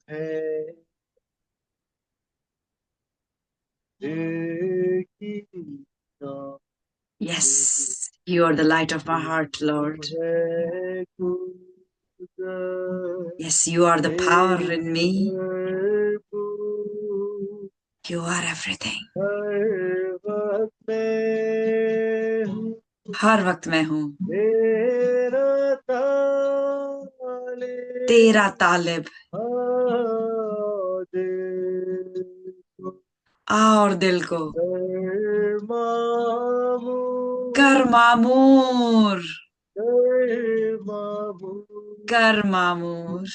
है दिल की राह Yes, you are the light of my heart, Lord. है गुजर Yes, you are the power in me. भरपूर You are everything. हर वक्त में हूँ हर वक्त मैं हूँ तेरा ताले तेरा तालिब. दिल को आ और दिल को मामूर कर मामूर. मामूर कर मामूर.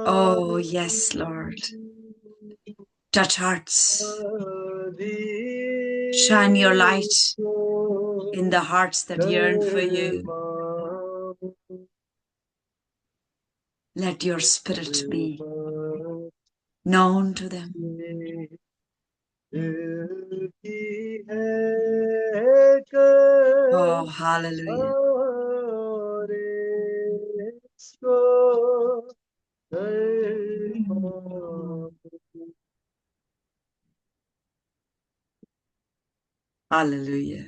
Oh, yes, Lord. Touch hearts. Shine your light in the hearts that yearn for you. Let your spirit be known to them. Oh, hallelujah. Hallelujah.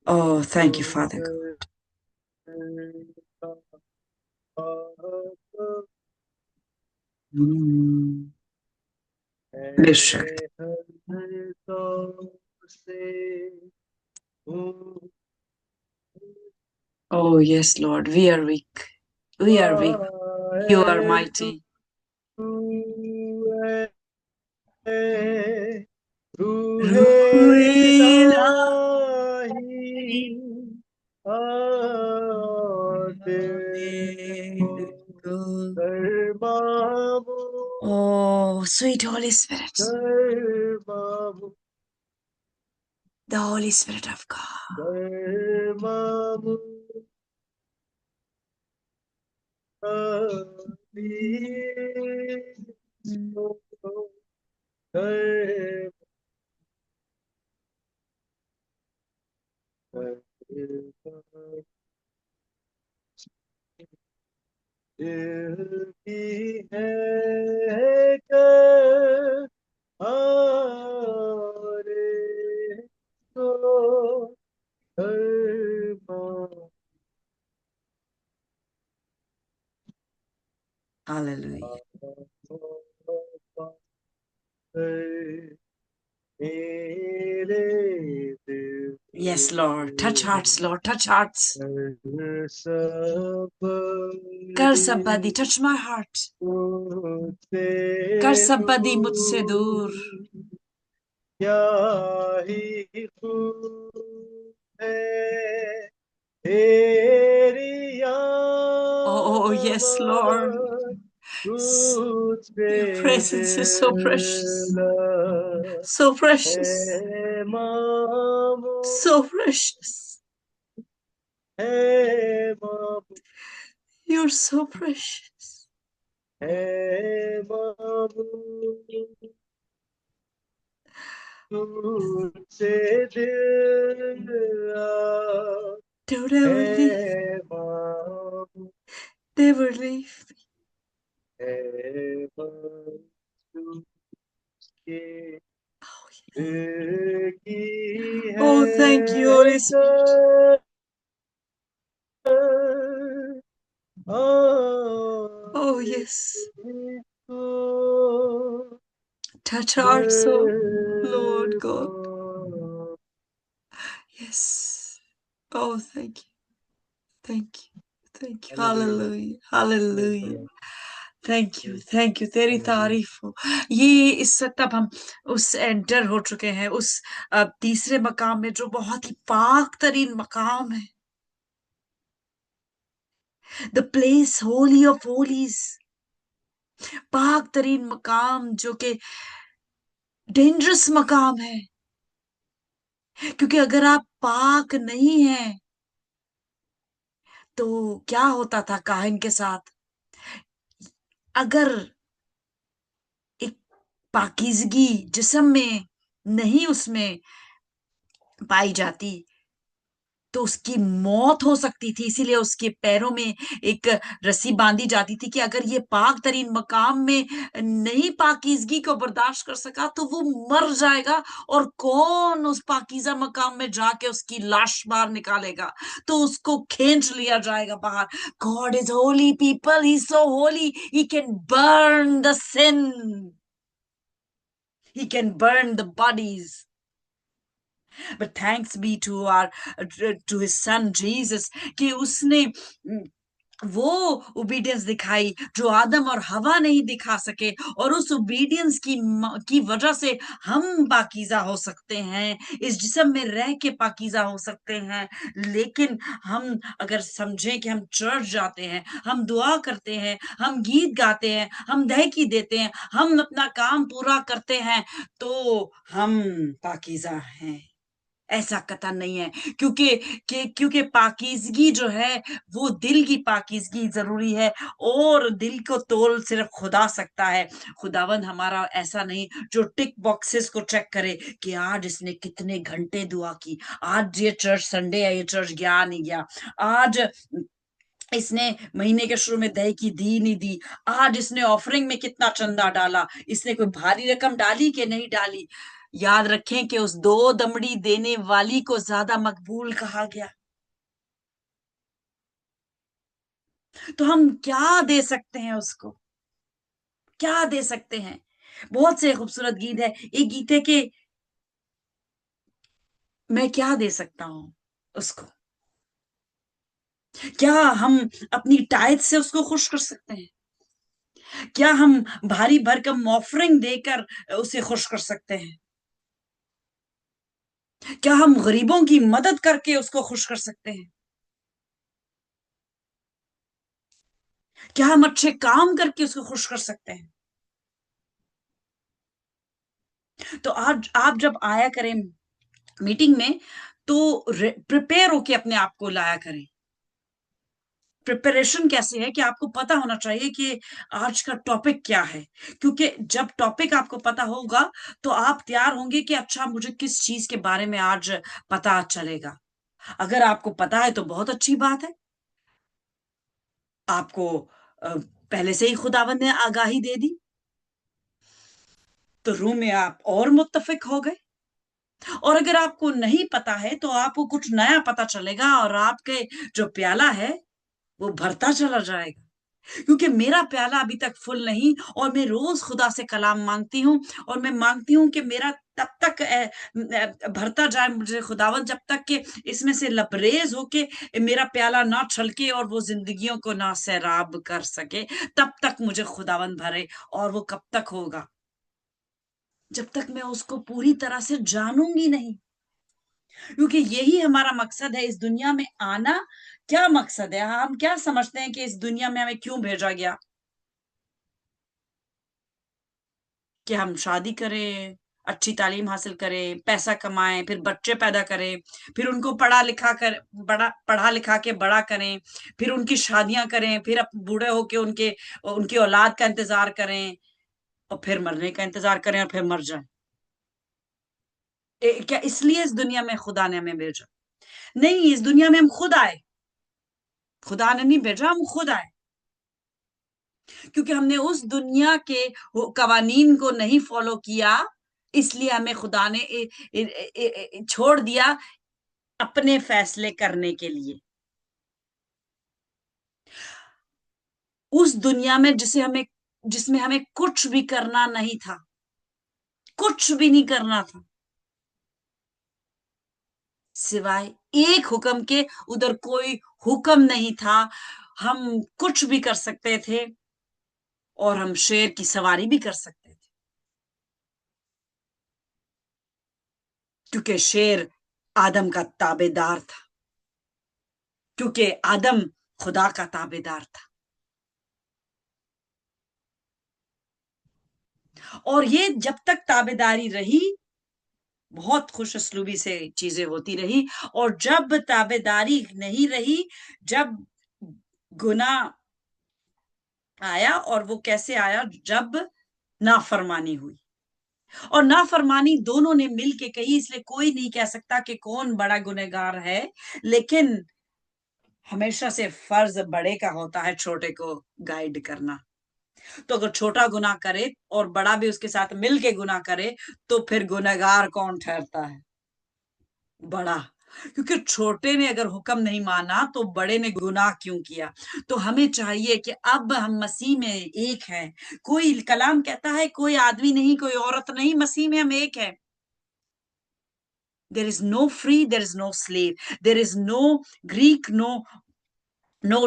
Oh, thank you, Father God. बेशक. Oh, yes, Lord. We are weak. We are weak. You are mighty. Oh, sweet Holy Spirit. The Holy Spirit of God. दिल की है कर आरे तो अरमान Hallelujah. मेरे Yes, Lord. Touch दिल hearts, Lord. Touch hearts. कर सब Kar sabbadi. Touch my heart. मुझसे Kar sabbadi mujhse dur. दूर क्या ही खूब है तेरी Oh, yes, Lord. आमद तुझ पे Your presence is so दिल precious. So precious. है मामू So precious. है मामू You're so precious. है मामू तुझसे दिल Don't ever leave. है मामू Never leave. है मामू के Oh, दिल की oh, thank you, Holy है Spirit. कर Oh, आरे yes. को Touch hearts, oh Lord God. दरबार Yes. Oh, thank you. Thank you. Thank you. Hallelujah. Hallelujah. Praise the Hallelujah. Lord. Thank you, Praise thank you, तेरी Hallelujah. तारीफ हो। ये इस तब हम उस एंटर हो चुके हैं उस तीसरे मकाम में, जो बहुत ही पाक तरीन मकाम है, the place Holi of Holis. पाक तरीन मकाम जो कि डेंजरस मकाम है, क्योंकि अगर आप पाक नहीं हैं तो क्या होता था काहिन के साथ? अगर एक पाकीज़गी जिस्म में नहीं उसमें पाई जाती तो उसकी मौत हो सकती थी। इसीलिए उसके पैरों में एक रस्सी बांधी जाती थी कि अगर ये पाक तरीन मकाम में नहीं पाकीज़गी को बर्दाश्त कर सका तो वो मर जाएगा, और कौन उस पाकीज़ा मकाम में जाके उसकी लाश बाहर निकालेगा? तो उसको खींच लिया जाएगा बाहर। God is holy people, he is so holy, he can burn the sin, he can burn the bodies. But thanks be to our to his son Jesus कि उसने वो ओबीडियंस दिखाई जो आदम और हवा नहीं दिखा सके, और उस ओबीडियंस की वजह से हम पाकीज़ा हो सकते हैं, इस जिस्म में रह के पाकीज़ा हो सकते हैं। लेकिन हम अगर समझें कि हम चर्च जाते हैं, हम दुआ करते हैं, हम गीत गाते हैं, हम दहकी देते हैं, हम अपना काम पूरा करते हैं, तो हम पाकीज़ा हैं, ऐसा कतई नहीं है। क्योंकि पाकीज़गी जो है वो दिल की पाकीज़गी ज़रूरी है, और दिल को तोल सिर्फ़ खुदा सकता है। खुदावंद हमारा ऐसा नहीं जो टिक बॉक्सेस को चेक करे कि आज इसने कितने घंटे दुआ की, आज ये चर्च संडे है, ये चर्च गया नहीं गया, आज इसने महीने के शुरू में दही दी नहीं दी, आज इसने ऑफरिंग में कितना चंदा डाला, इसने कोई भारी रकम डाली कि नहीं डाली। याद रखें कि उस दो दमड़ी देने वाली को ज्यादा मकबूल कहा गया। तो हम क्या दे सकते हैं उसको? क्या दे सकते हैं? बहुत से खूबसूरत गीत है। एक गीत है कि मैं क्या दे सकता हूं उसको। क्या हम अपनी टाइट से उसको खुश कर सकते हैं? क्या हम भारी भरकम ऑफरिंग देकर उसे खुश कर सकते हैं? क्या हम गरीबों की मदद करके उसको खुश कर सकते हैं? क्या हम अच्छे काम करके उसको खुश कर सकते हैं? तो आज आप जब आया करें मीटिंग में, तो प्रिपेयर होके अपने आप को लाया करें। प्रिपरेशन कैसे है कि आपको पता होना चाहिए कि आज का टॉपिक क्या है, क्योंकि जब टॉपिक आपको पता होगा तो आप तैयार होंगे कि अच्छा मुझे किस चीज के बारे में आज पता चलेगा। अगर आपको पता है तो बहुत अच्छी बात है, आपको पहले से ही खुदावंद ने आगाही दे दी, तो रूम में आप और मुत्तफिक हो गए। और अगर आपको नहीं पता है तो आपको कुछ नया पता चलेगा और आपके जो प्याला है वो भरता चला जाएगा, क्योंकि मेरा प्याला अभी तक फुल नहीं, और मैं रोज खुदा से कलाम मांगती हूँ, और मैं मांगती हूँ कि मेरा तब तक भरता जाए मुझे खुदावन, जब तक कि इसमें से लबरेज होके मेरा प्याला ना छलके और वो जिंदगियों को ना सैराब कर सके, तब तक मुझे खुदावन भरे। और वो कब तक होगा? जब तक मैं उसको पूरी तरह से जानूंगी नहीं, क्योंकि यही हमारा मकसद है इस दुनिया में आना। क्या मकसद है? हम क्या समझते हैं कि इस दुनिया में हमें क्यों भेजा गया? कि हम शादी करें, अच्छी तालीम हासिल करें, पैसा कमाएं, फिर बच्चे पैदा करें, फिर उनको पढ़ा लिखा के बड़ा करें, फिर उनकी शादियां करें, फिर अब बूढ़े होके उनके उनकी औलाद का इंतजार करें, और फिर मरने का इंतजार करें और फिर मर जाएं। क्या इसलिए इस दुनिया में खुदा ने हमें भेजा? नहीं, इस दुनिया में हम खुद आए। खुदा ने नहीं भेजा, हम खुद आए, क्योंकि हमने उस दुनिया के कवानीन को नहीं फॉलो किया, इसलिए हमें खुदा ने छोड़ दिया अपने फैसले करने के लिए। उस दुनिया में जिसमें हमें कुछ भी करना नहीं था, कुछ भी नहीं करना था सिवाय एक हुक्म के। उधर कोई हुक्म नहीं था, हम कुछ भी कर सकते थे, और हम शेर की सवारी भी कर सकते थे, क्योंकि शेर आदम का ताबेदार था, क्योंकि आदम खुदा का ताबेदार था। और ये जब तक ताबेदारी रही, बहुत खुश असलूबी से चीजें होती रही, और जब ताबेदारी नहीं रही, जब गुनाह आया, और वो कैसे आया? जब नाफरमानी हुई, और नाफरमानी दोनों ने मिल के कही, इसलिए कोई नहीं कह सकता कि कौन बड़ा गुनहगार है, लेकिन हमेशा से फर्ज बड़े का होता है छोटे को गाइड करना। तो अगर छोटा गुनाह करे और बड़ा भी उसके साथ मिल के गुनाह करे, तो फिर गुनहगार कौन ठहरता है? बड़ा। क्योंकि छोटे ने अगर हुक्म नहीं माना तो बड़े ने गुनाह क्यों किया? तो हमें चाहिए कि अब हम मसीह में एक हैं। कोई कलाम कहता है कोई आदमी नहीं, कोई औरत नहीं, मसीह में हम एक हैं। There is no free, there is no slave, there is no Greek, no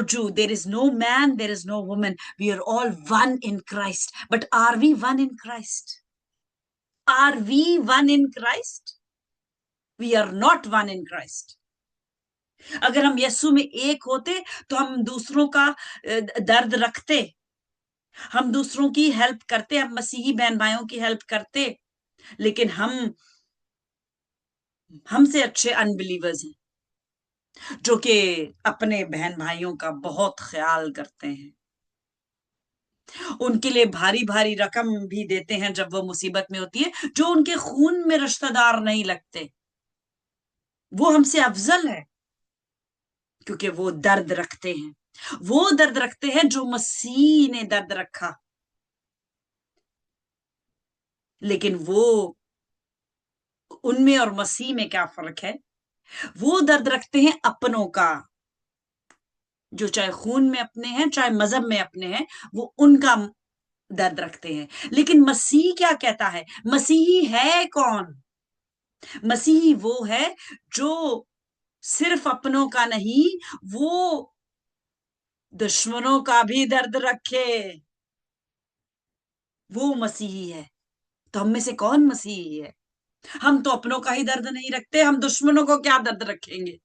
Jew, there is no man, there is no woman. We are all one in Christ. But are we one in Christ? Are we one in Christ? We are not one in Christ. अगर हम यीशु में एक होते तो हम दूसरों का दर्द रखते, हम दूसरों की हेल्प करते, हम मसीही बहन भाइयों की हेल्प करते। लेकिन हम हमसे अच्छे अनबिलीवर्स हैं, जो कि अपने बहन भाइयों का बहुत ख्याल करते हैं, उनके लिए भारी भारी रकम भी देते हैं जब वो मुसीबत में होती है, जो उनके खून में रिश्तेदार नहीं लगते। वो हमसे अफजल है, क्योंकि वो दर्द रखते हैं, वो दर्द रखते हैं जो मसीह ने दर्द रखा। लेकिन वो उनमें और मसीह में क्या फर्क है? वो दर्द रखते हैं अपनों का, जो चाहे खून में अपने हैं चाहे मजहब में अपने हैं, वो उनका दर्द रखते हैं। लेकिन मसीह क्या कहता है? मसीही है कौन? मसीही वो है जो सिर्फ अपनों का नहीं, वो दुश्मनों का भी दर्द रखे। वो मसीही है। तो हम में से कौन मसीही है? हम तो अपनों का ही दर्द नहीं रखते, हम दुश्मनों को क्या दर्द रखेंगे?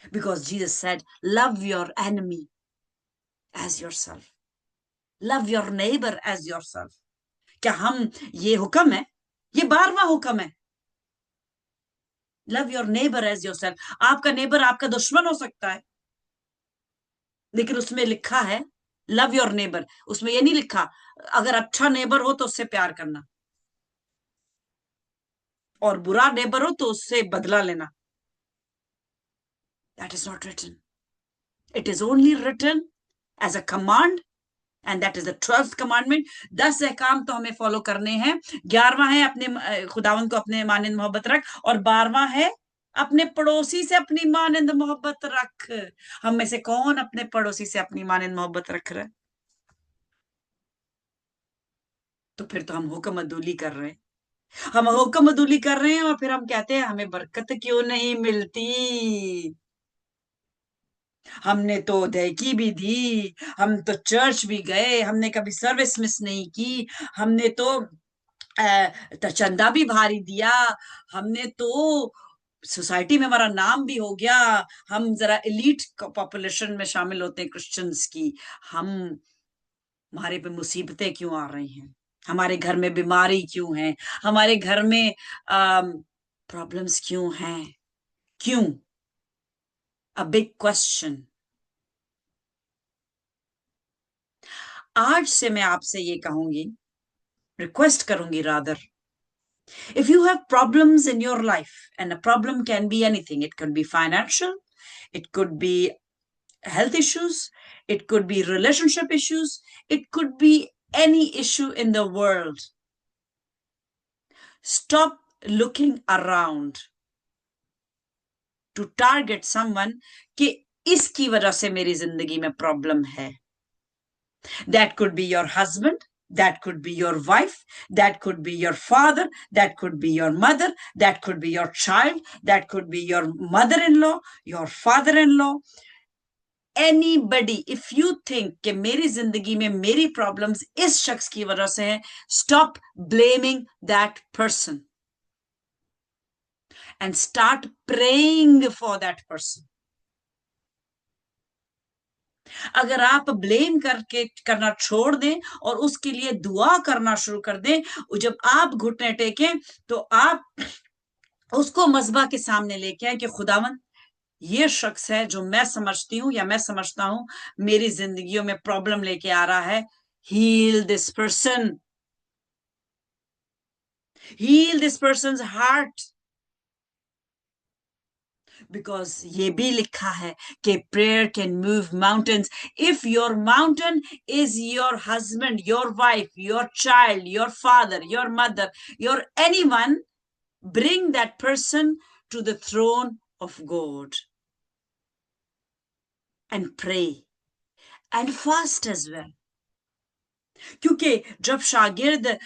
Because Jesus said love your enemy as your self, love your neighbour as your self. क्या हम, ये हुक्म है, ये 12वां हुक्म है, love your neighbour as your self. आपका नेबर आपका दुश्मन हो सकता है, लेकिन उसमें लिखा है लव योर नेबर। उसमें ये नहीं लिखा अगर अच्छा नेबर हो तो उससे प्यार करना, और बुरा नेबर हो तो उससे बदला लेना। That is not written. It is only written as a command, and that is the 12th commandment. 10 अहकाम तो हमें फॉलो करने हैं. 11वां है अपने खुदावन को अपने मानिंद मोहब्बत रख, और 12वां है अपने पड़ोसी से अपनी मानिंद मोहब्बत रख. हम में से कौन अपने पड़ोसी से अपनी मानिंद मोहब्बत रख रहा है? तो फिर तो हम हुक्म अदूली कर रहे हैं. हम हुक्म अदूली कर रहे हैं और फिर हम कहते हैं हमें बरकत क्यों नहीं मिलती. हमने तो दहकी भी दी, हम तो चर्च भी गए, हमने कभी सर्विस मिस नहीं की, हमने तो चंदा भी भारी दिया, हमने तो सोसाइटी में हमारा नाम भी हो गया, हम जरा एलीट पॉपुलेशन में शामिल होते हैं क्रिश्चियंस की. हम हमारे पे मुसीबतें क्यों आ रही हैं? हमारे घर में बीमारी क्यों है? हमारे घर में प्रॉब्लम्स क्यों हैं? क्यों? A big question. आज से मैं आपसे ये कहूंगी, रिक्वेस्ट करूंगी rather, if you have problems in your life, and a problem can be anything, it could be financial, it could be health issues, it could be relationship issues, it could be any issue in the world, stop looking around to target someone कि इसकी वजह से मेरी जिंदगी में problem है. That could be your husband, that could be your wife, that could be your father, that could be your mother, that could be your child, that could be your mother-in-law, your father-in-law, anybody. If you think कि मेरी जिंदगी में मेरी problems इस शख्स की वजह से है, stop blaming that person and start praying for that person. अगर आप ब्लेम करना छोड़ दें और उसके लिए दुआ करना शुरू कर दें, जब आप घुटने टेकें तो आप उसको मज़बा के सामने लेके आए कि खुदावन, ये शख्स है जो मैं समझती हूं या मैं समझता हूं मेरी जिंदगियों में प्रॉब्लम लेके आ रहा है. Heal this person, heal this person's heart. Because ये भी लिखा है कि prayer can move mountains. If your mountain is your husband, your wife, your child, your father, your mother, your anyone, bring that person to the throne of God and pray and fast as well. क्योंकि जब शागिर्द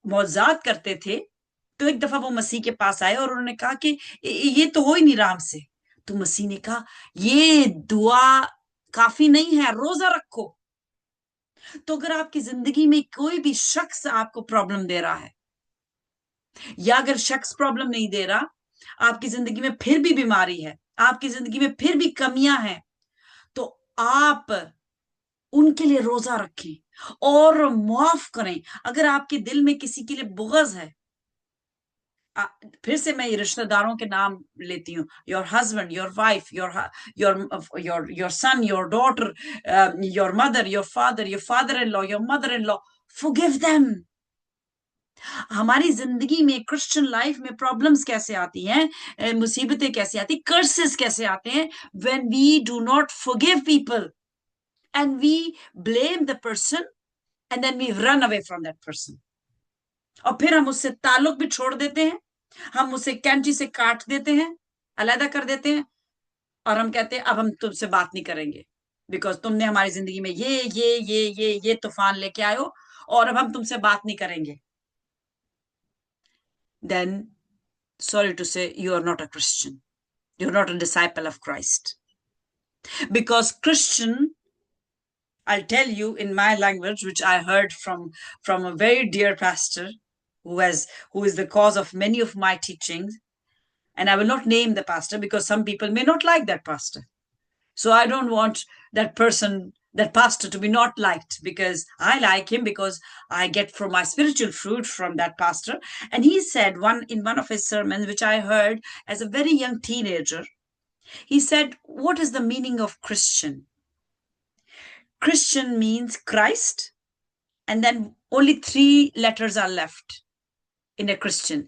मौजात करते थे तो एक दफा वो मसीह के पास आए और उन्होंने कहा कि ये तो हो ही नहीं रहा हमसे. तो मसीह ने कहा ये दुआ काफी नहीं है, रोजा रखो. तो अगर आपकी जिंदगी में कोई भी शख्स आपको प्रॉब्लम दे रहा है, या अगर शख्स प्रॉब्लम नहीं दे रहा, आपकी जिंदगी में फिर भी बीमारी है, आपकी जिंदगी में फिर भी कमियां हैं, तो आप उनके लिए रोजा रखें और माफ करें. अगर आपके दिल में किसी के लिए बुग़्ज़ है, फिर से मैं ये रिश्तेदारों के नाम लेती हूँ, your husband, your wife, your son, your daughter, your mother, your father in law, your mother in law, forgive them. हमारी जिंदगी में क्रिश्चियन लाइफ में प्रॉब्लम्स कैसे आती हैं, मुसीबतें कैसे आती, कर्सेस कैसे आते हैं, when we do not forgive people and we blame the person and then we run away from that person. और फिर हम उससे ताल्लुक भी छोड़ देते हैं, हम उसे कैंची से काट देते हैं, अलग कर देते हैं, और हम कहते हैं अब हम तुमसे बात नहीं करेंगे बिकॉज तुमने हमारी जिंदगी में ये तूफान लेके आए हो और अब हम तुमसे बात नहीं करेंगे. Then sorry to say you are not a Christian, you're not a disciple of Christ. Because Christian, I'll tell you in my language, which I heard from a very dear pastor who is the cause of many of my teachings, and I will not name the pastor because some people may not like that pastor. So I don't want that pastor to be not liked, because I like him, because I get from my spiritual fruit from that pastor. And he said in one of his sermons, which I heard as a very young teenager, he said, what is the meaning of Christian? Christian means Christ, and then only 3 letters are left in a Christian: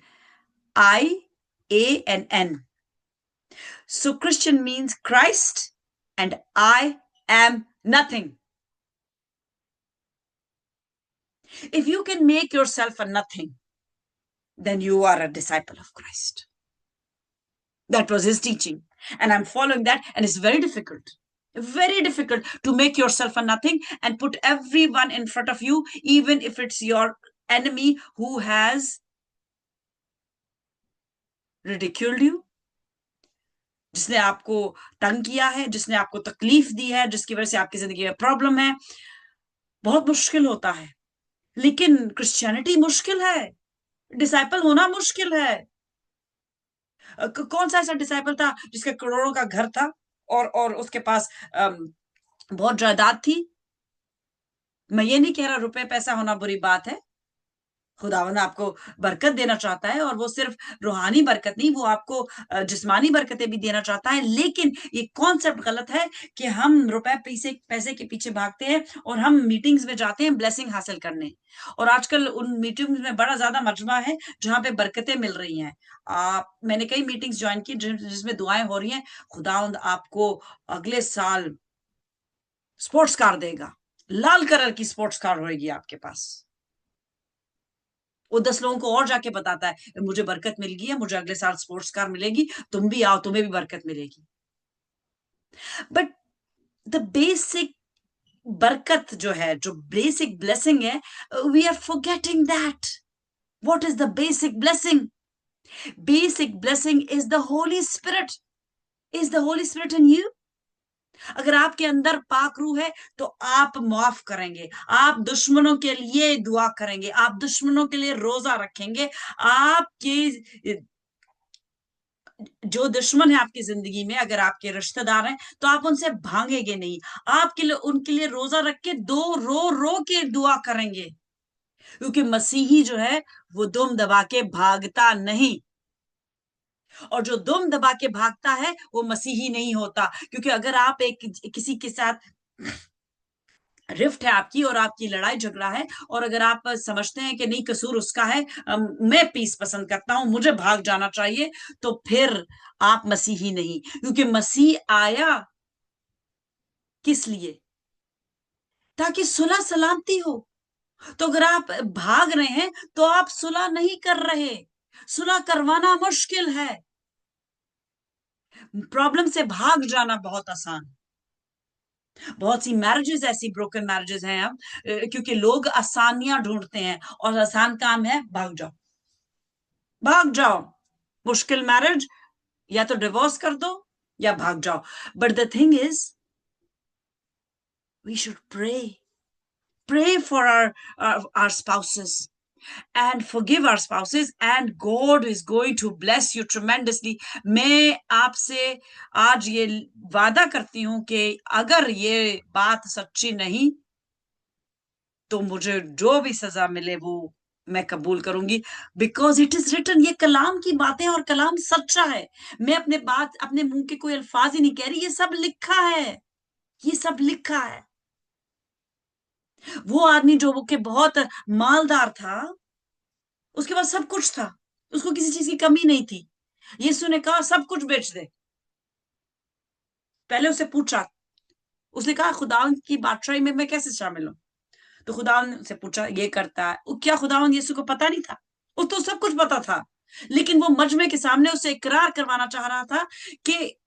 I, A, and N. So Christian means Christ and I am nothing. If you can make yourself a nothing, then you are a disciple of Christ. That was his teaching. And I'm following that, and it's very difficult to make yourself a nothing and put everyone in front of you, even if it's your enemy who has ridiculed you, जिसने आपको तंग किया है, जिसने आपको तकलीफ दी है, जिसकी वजह से आपकी जिंदगी में प्रॉब्लम है. बहुत मुश्किल होता है. लेकिन क्रिश्चियनिटी मुश्किल है, डिसाइपल होना मुश्किल है. कौन सा ऐसा डिसाइपल था जिसके करोड़ों का घर था और उसके पास बहुत जायदाद थी? मैं ये नहीं कह रहा रुपए पैसा होना बुरी बात है. खुदावंद आपको बरकत देना चाहता है, और वो सिर्फ रूहानी बरकत नहीं, वो आपको जिस्मानी बरकतें भी देना चाहता है. लेकिन ये कॉन्सेप्ट गलत है कि हम रुपए पैसे के पीछे भागते हैं और हम मीटिंग्स में जाते हैं ब्लेसिंग हासिल करने. और आजकल उन मीटिंग्स में बड़ा ज्यादा मजमा है जहां पे बरकतें मिल रही हैं. मैंने कई मीटिंग्स ज्वाइन की जिसमें दुआएं हो रही हैं, खुदावंद आपको अगले साल स्पोर्ट्स कार देगा, लाल कलर की स्पोर्ट्स कार होगी आपके पास. वो 10 लोगों को और जाके बताता है मुझे बरकत मिल गई है, मुझे अगले साल स्पोर्ट्स कार मिलेगी, तुम भी आओ, तुम्हें भी बरकत मिलेगी. बट द बेसिक बरकत जो है, जो बेसिक ब्लेसिंग है, we are forgetting that. What is the basic blessing? Basic blessing is the Holy Spirit. Is the Holy Spirit in you? अगर आपके अंदर पाक रूह है तो आप माफ करेंगे, आप दुश्मनों के लिए दुआ करेंगे, आप दुश्मनों के लिए रोजा रखेंगे. आपके जो दुश्मन है आपकी जिंदगी में, अगर आपके रिश्तेदार हैं, तो आप उनसे भागेंगे नहीं. आपके लिए उनके लिए रोजा रख के रो रो के दुआ करेंगे. क्योंकि मसीही जो है वो दुम दबा के भागता नहीं, और जो दुम दबा के भागता है वो मसीही नहीं होता. क्योंकि अगर आप किसी के साथ रिफ्ट है आपकी और आपकी लड़ाई झगड़ा है, और अगर आप समझते हैं कि नहीं कसूर उसका है, मैं पीस पसंद करता हूं, मुझे भाग जाना चाहिए, तो फिर आप मसीही नहीं. क्योंकि मसीह आया किस लिए? ताकि सुलह सलामती हो. तो अगर आप भाग रहे हैं तो आप सुलह नहीं कर रहे. सुलह करवाना मुश्किल है, प्रॉब्लम से भाग जाना बहुत आसान. बहुत सी मैरिजेस ऐसी ब्रोकन मैरिजेस हैं अब, क्योंकि लोग आसानियां ढूंढते हैं, और आसान काम है भाग जाओ, भाग जाओ. मुश्किल मैरिज, या तो डिवोर्स कर दो या भाग जाओ. But the thing is, we should pray for our spouses and forgive our spouses, and God is going to bless you tremendously. मैं आपसे आज ये वादा करती हूं कि अगर ये बात सच्ची नहीं तो मुझे जो भी सजा मिले वो मैं कबूल करूंगी. Because it is written. ये कलाम की बातें, और कलाम सच्चा है. मैं अपने मुंह के कोई अल्फाज ही नहीं कह रही, ये सब लिखा है, ये सब लिखा है. वो आदमी जो वो के बहुत मालदार था, उसके पास सब कुछ था, उसको किसी चीज की कमी नहीं थी. यीशु ने कहा सब कुछ बेच दे. पहले उसे पूछा, उसने कहा खुदावंद की बादशाही में मैं कैसे शामिल हूं? तो खुदावंद से पूछा ये करता है वो क्या? खुदावंद यीशु को पता नहीं था? उसको सब कुछ पता था. लेकिन वो मजमे के सामने उसे इकरार करवाना चाह रहा था कि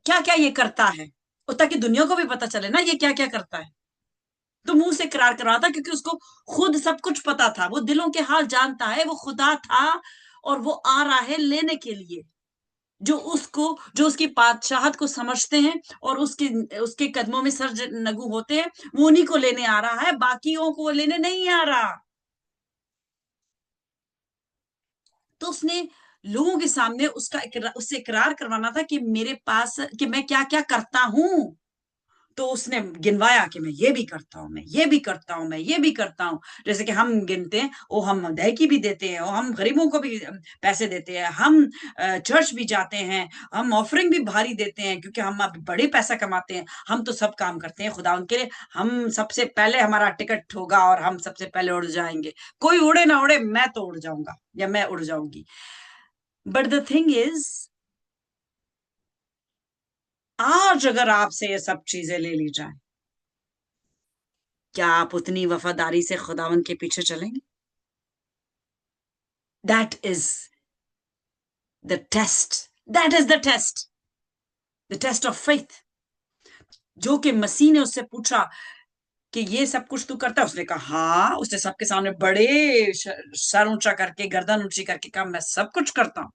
क्या क्या ये करता है, और ताकि दुनिया को भी पता चले ना ये क्या क्या करता है. तो मुंह से इकरार कर रहा था, क्योंकि उसको खुद सब कुछ पता था. वो दिलों के हाल जानता है, वो खुदा था, और वो आ रहा है लेने के लिए जो उसकी बादशाहत को समझते हैं और उसके उसके कदमों में सर नगू होते हैं, वो उन्हीं को लेने आ रहा है, बाकियों को वो लेने नहीं आ रहा. तो उसने लोगों के सामने उससे इकरार करवाना था कि मेरे पास कि मैं क्या क्या करता हूं. तो उसने गिनवाया कि मैं ये भी करता हूं, मैं ये भी करता हूं, मैं ये भी करता हूं. जैसे कि हम गिनते हैं, ओ हम दहकी भी देते हैं, और हम गरीबों को भी पैसे देते हैं, हम चर्च भी जाते हैं, हम ऑफरिंग भी भारी देते हैं, क्योंकि हम अब बड़े पैसा कमाते हैं. हम तो सब काम करते हैं खुदा उनके लिए. हम सबसे पहले हमारा टिकट होगा और हम सबसे पहले उड़ जाएंगे. कोई उड़े ना उड़े, मैं तो उड़ जाऊंगा या मैं उड़ जाऊंगी. बट द थिंग इज, आज अगर आपसे ये सब चीजें ले ली जाए, क्या आप उतनी वफादारी से खुदावन के पीछे चलेंगे? That is the test, that is the test of faith. जो कि मसीह ने उससे पूछा कि ये सब कुछ तू करता है, उसने कहा हाँ। उसने सबके सामने बड़े सर ऊंचा करके, गर्दन ऊंची करके कहा मैं सब कुछ करता हूं।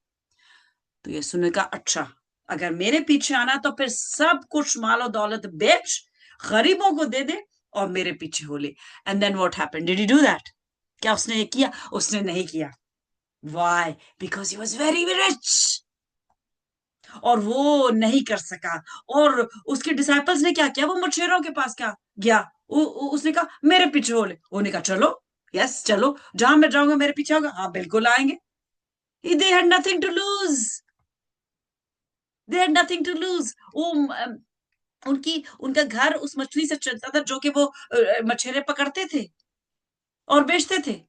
तो यीशु ने कहा अच्छा, अगर मेरे पीछे आना तो फिर सब कुछ मालो दौलत बेच, गरीबों को दे दे और मेरे पीछे हो ले। And then what happened? Did he do that? क्या उसने ये किया? उसने नहीं किया। Why? Because he was very rich, और वो नहीं कर सका। और उसके डिसाइपल्स ने क्या किया? वो मछेरों के पास क्या गया? उसने कहा मेरे पीछे हो ले। उन्होंने कहा चलो, यस चलो, जहां मैं जाऊंगा मेरे पीछे होगा। हाँ बिल्कुल आएंगे। They had nothing to lose, they had nothing to lose. वो उनका घर उस मछली से चलता था जो कि वो मछेरे पकड़ते थे और बेचते थे।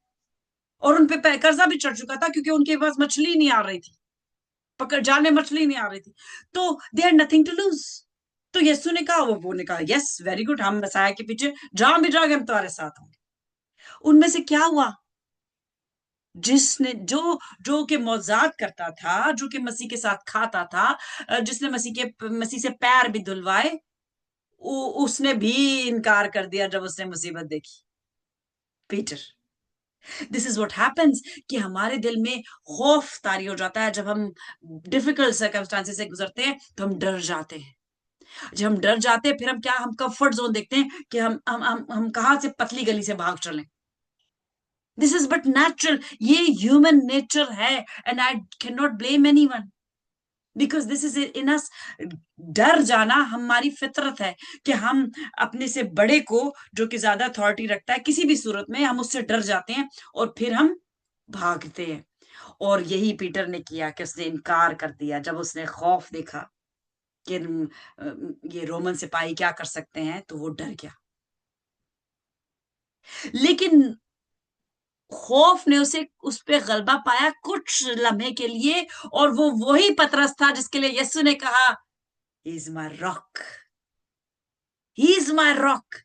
और उनपे कर्जा भी चढ़ चुका था क्योंकि उनके पास मछली नहीं आ रही थी, पकड़ जाल में मछली नहीं आ रही थी। तो they had nothing to lose. तो यीशु ने कहा, वो ने कहा यस वेरी गुड, हम मसाया के पीछे जहां भी जाओगे हम तुम्हारे साथ होंगे। उनमें से क्या हुआ? जिसने जो जो कि मौजाद करता था, जो कि मसीह के साथ खाता था, जिसने मसीह से पैर भी धुलवाए, उसने भी इनकार कर दिया जब उसने मुसीबत देखी। Peter. This is what happens कि हमारे दिल में खौफ तारी हो जाता है जब हम डिफिकल्ट सर्कमस्टांसेस से गुजरते हैं, तो हम डर जाते हैं। जब हम डर जाते हैं, फिर हम कंफर्ट जोन देखते हैं कि हम कहां से पतली गली से भाग चलें। दिस इज बट नेचुरल, ये ह्यूमन नेचर है, and I can not blame anyone, because this is in us. डर जाना हमारी फितरत है कि हम अपने से बड़े को, जो कि ज्यादा अथॉरिटी रखता है, किसी भी सूरत में हम उससे डर जाते हैं और फिर हम भागते हैं। और यही पीटर ने किया कि उसने इनकार कर दिया जब उसने खौफ देखा कि ये रोमन सिपाही क्या कर सकते हैं, तो वो डर गया। लेकिन खौफ ने उसे उस पे गलबा पाया कुछ लम्हे के लिए, और वो वही पतरस था जिसके लिए यीशु ने कहा he is my rock, he is my rock.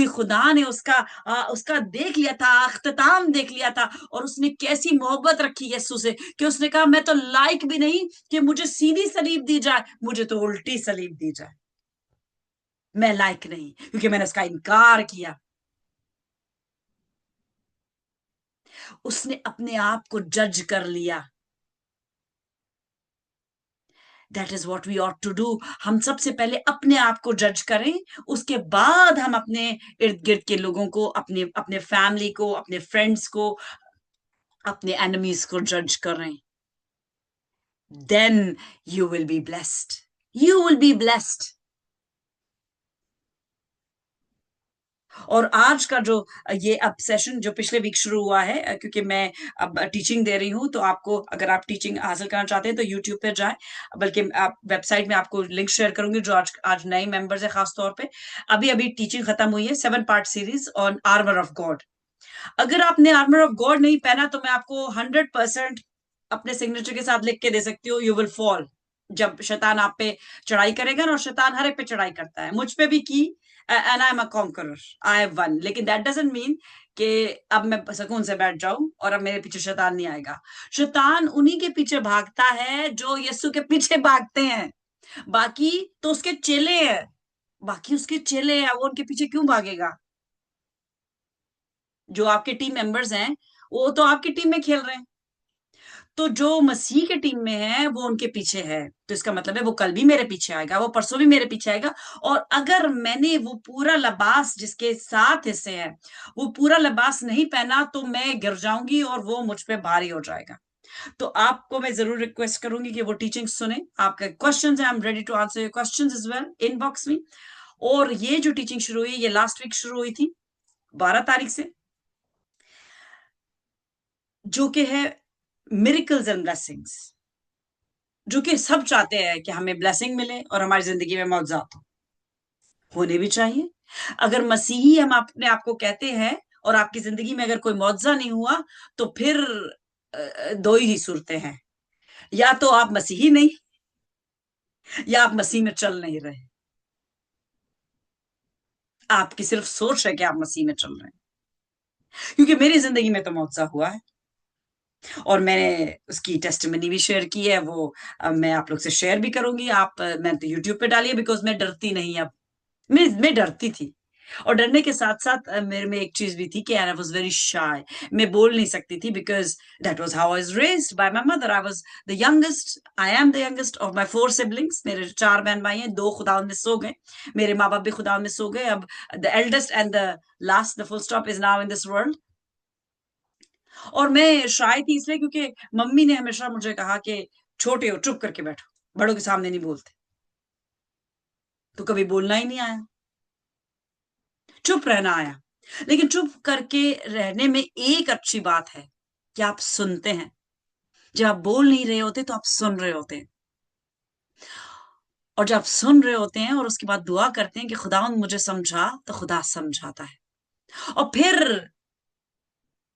खुदा ने उसका देख लिया था, अख्ताम देख लिया था, और उसने कैसी मोहब्बत रखी यीशु से कि उसने कहा मैं तो लायक भी नहीं कि मुझे सीधी सलीब दी जाए, मुझे तो उल्टी सलीब दी जाए। मैं लायक नहीं क्योंकि मैंने उसका इनकार किया। उसने अपने आप को जज कर लिया। That is what we ought to do. हम सबसे पहले अपने आप को जज करें, उसके बाद हम अपने इर्द गिर्द के लोगों को, अपने अपने फैमिली को, अपने फ्रेंड्स को, अपने एनिमीज को जज करें। Then you will be blessed, you will be blessed. और आज का जो ये अब सेशन जो पिछले वीक शुरू हुआ है, क्योंकि मैं अब टीचिंग दे रही हूँ, तो आपको अगर आप टीचिंग हासिल करना चाहते हैं तो यूट्यूब पे जाएं, बल्कि आप वेबसाइट में आपको लिंक शेयर करूंगी जो आज आज नए मेंबर्स है खास तौर पे। अभी अभी टीचिंग खत्म हुई है, 7 part series on armour of God. अगर आपने आर्मर ऑफ गॉड नहीं पहना तो मैं आपको 100% अपने सिग्नेचर के साथ लिख के दे सकती हूँ, यू विल फॉल। जब शैतान आप पे चढ़ाई करेगा ना, और शैतान हर एक पे चढ़ाई करता है, मुझ पे भी की, and I am a conqueror, I have one. लेकिन दैट डजंट मीन कि अब मैं सुकून से बैठ जाऊं और अब मेरे पीछे शैतान नहीं आएगा। शैतान उन्हीं के पीछे भागता है जो यीशु के पीछे भागते हैं। बाकी तो उसके चेले हैं, बाकी उसके चेले हैं, वो उनके पीछे क्यों भागेगा? जो आपके टीम मेंबर्स हैं वो तो आपकी टीम में खेल रहे हैं, तो जो मसीह के टीम में है वो उनके पीछे है। तो इसका मतलब है वो कल भी मेरे पीछे आएगा, वो परसों भी मेरे पीछे आएगा। और अगर मैंने वो पूरा लिबास, जिसके 7 हिस्से हैं, वो पूरा लिबास नहीं पहना, तो मैं गिर जाऊंगी और वो मुझ पे भारी हो जाएगा। तो आपको मैं जरूर रिक्वेस्ट करूंगी कि वो टीचिंग सुने। आपके क्वेश्चन है, I am ready to answer your question is well, inbox में। और ये जो टीचिंग शुरू हुई, ये लास्ट वीक शुरू हुई थी 12 तारीख से, जो कि है मिरेकल्स एंड ब्लेसिंग्स। जो कि सब चाहते हैं कि हमें ब्लेसिंग मिले और हमारी जिंदगी में मौजूद होने भी चाहिए। अगर मसीही हम अपने आप को कहते हैं और आपकी जिंदगी में अगर कोई मुआवजा नहीं हुआ, तो फिर दो ही सूरतें हैं, या तो आप मसीही नहीं, या आप मसीह में चल नहीं रहे? आपकी सिर्फ सोच है कि आप मसीह में चल रहे हैं। क्योंकि मेरी जिंदगी में तो मौजूद हुआ है, और मैंने उसकी टेस्टिमनी भी शेयर की है। वो मैं आप लोग से शेयर भी करूंगी। आप मैं तो यूट्यूब पे डालिए, बिकॉज मैं डरती नहीं अब। मैं डरती थी, और डरने के साथ साथ मेरे में एक चीज भी थी कि आई वाज वेरी शाय। मैं बोल नहीं सकती थी, because that was how I was raised bye my mother. I was the youngest, I am the youngest of my 4 siblings. मेरे 4 बहन भाई हैं, 2 खुदा में सो गए, मेरे माँ बाप भी खुदा में सो गए। अब the eldest and the last, the full stop is now in this world. और मैं शाय थी इसलिए क्योंकि मम्मी ने हमेशा मुझे कहा कि छोटे हो, चुप करके बैठो, बड़ों के सामने नहीं बोलते। तो कभी बोलना ही नहीं आया, चुप रहना आया। लेकिन चुप करके रहने में एक अच्छी बात है कि आप सुनते हैं। जब आप बोल नहीं रहे होते तो आप सुन रहे होते हैं, और जब आप सुन रहे होते हैं और उसके बाद दुआ करते हैं कि खुदावंद मुझे समझा, तो खुदा समझाता है। और फिर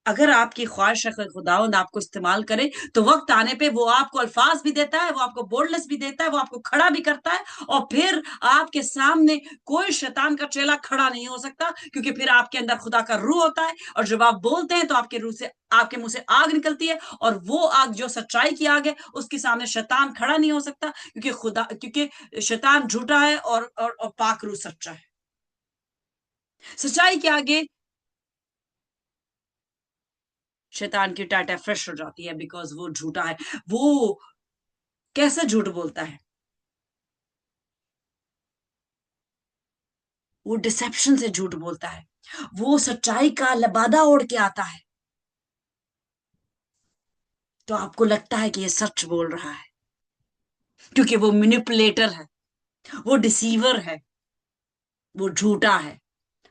अगर आपकी ख्वाहिश है कि खुदावंद आपको इस्तेमाल करे, तो वक्त आने पे वो आपको अल्फाज भी देता है, वो आपको बोल्डनेस भी देता है, वो आपको खड़ा भी करता है। और फिर आपके सामने कोई शैतान का चेला खड़ा नहीं हो सकता, क्योंकि फिर आपके अंदर खुदा का रूह होता है। और जब आप बोलते हैं तो आपके रूह से, आपके मुंह से आग निकलती है, और वो आग जो सच्चाई की आग है, उसके सामने शैतान खड़ा नहीं हो सकता, क्योंकि शैतान झूठा है और पाक रूह सच्चा है। सच्चाई के आगे शैतान की टाटा फ्रेश हो जाती है, बिकॉज वो झूठा है। वो कैसे झूठ बोलता है? वो डिसेप्शन से झूठ बोलता है। वो सच्चाई का लबादा ओढ़ के आता है, तो आपको लगता है कि ये सच बोल रहा है, क्योंकि वो मैनिपुलेटर है, वो डिसीवर है, वो झूठा है।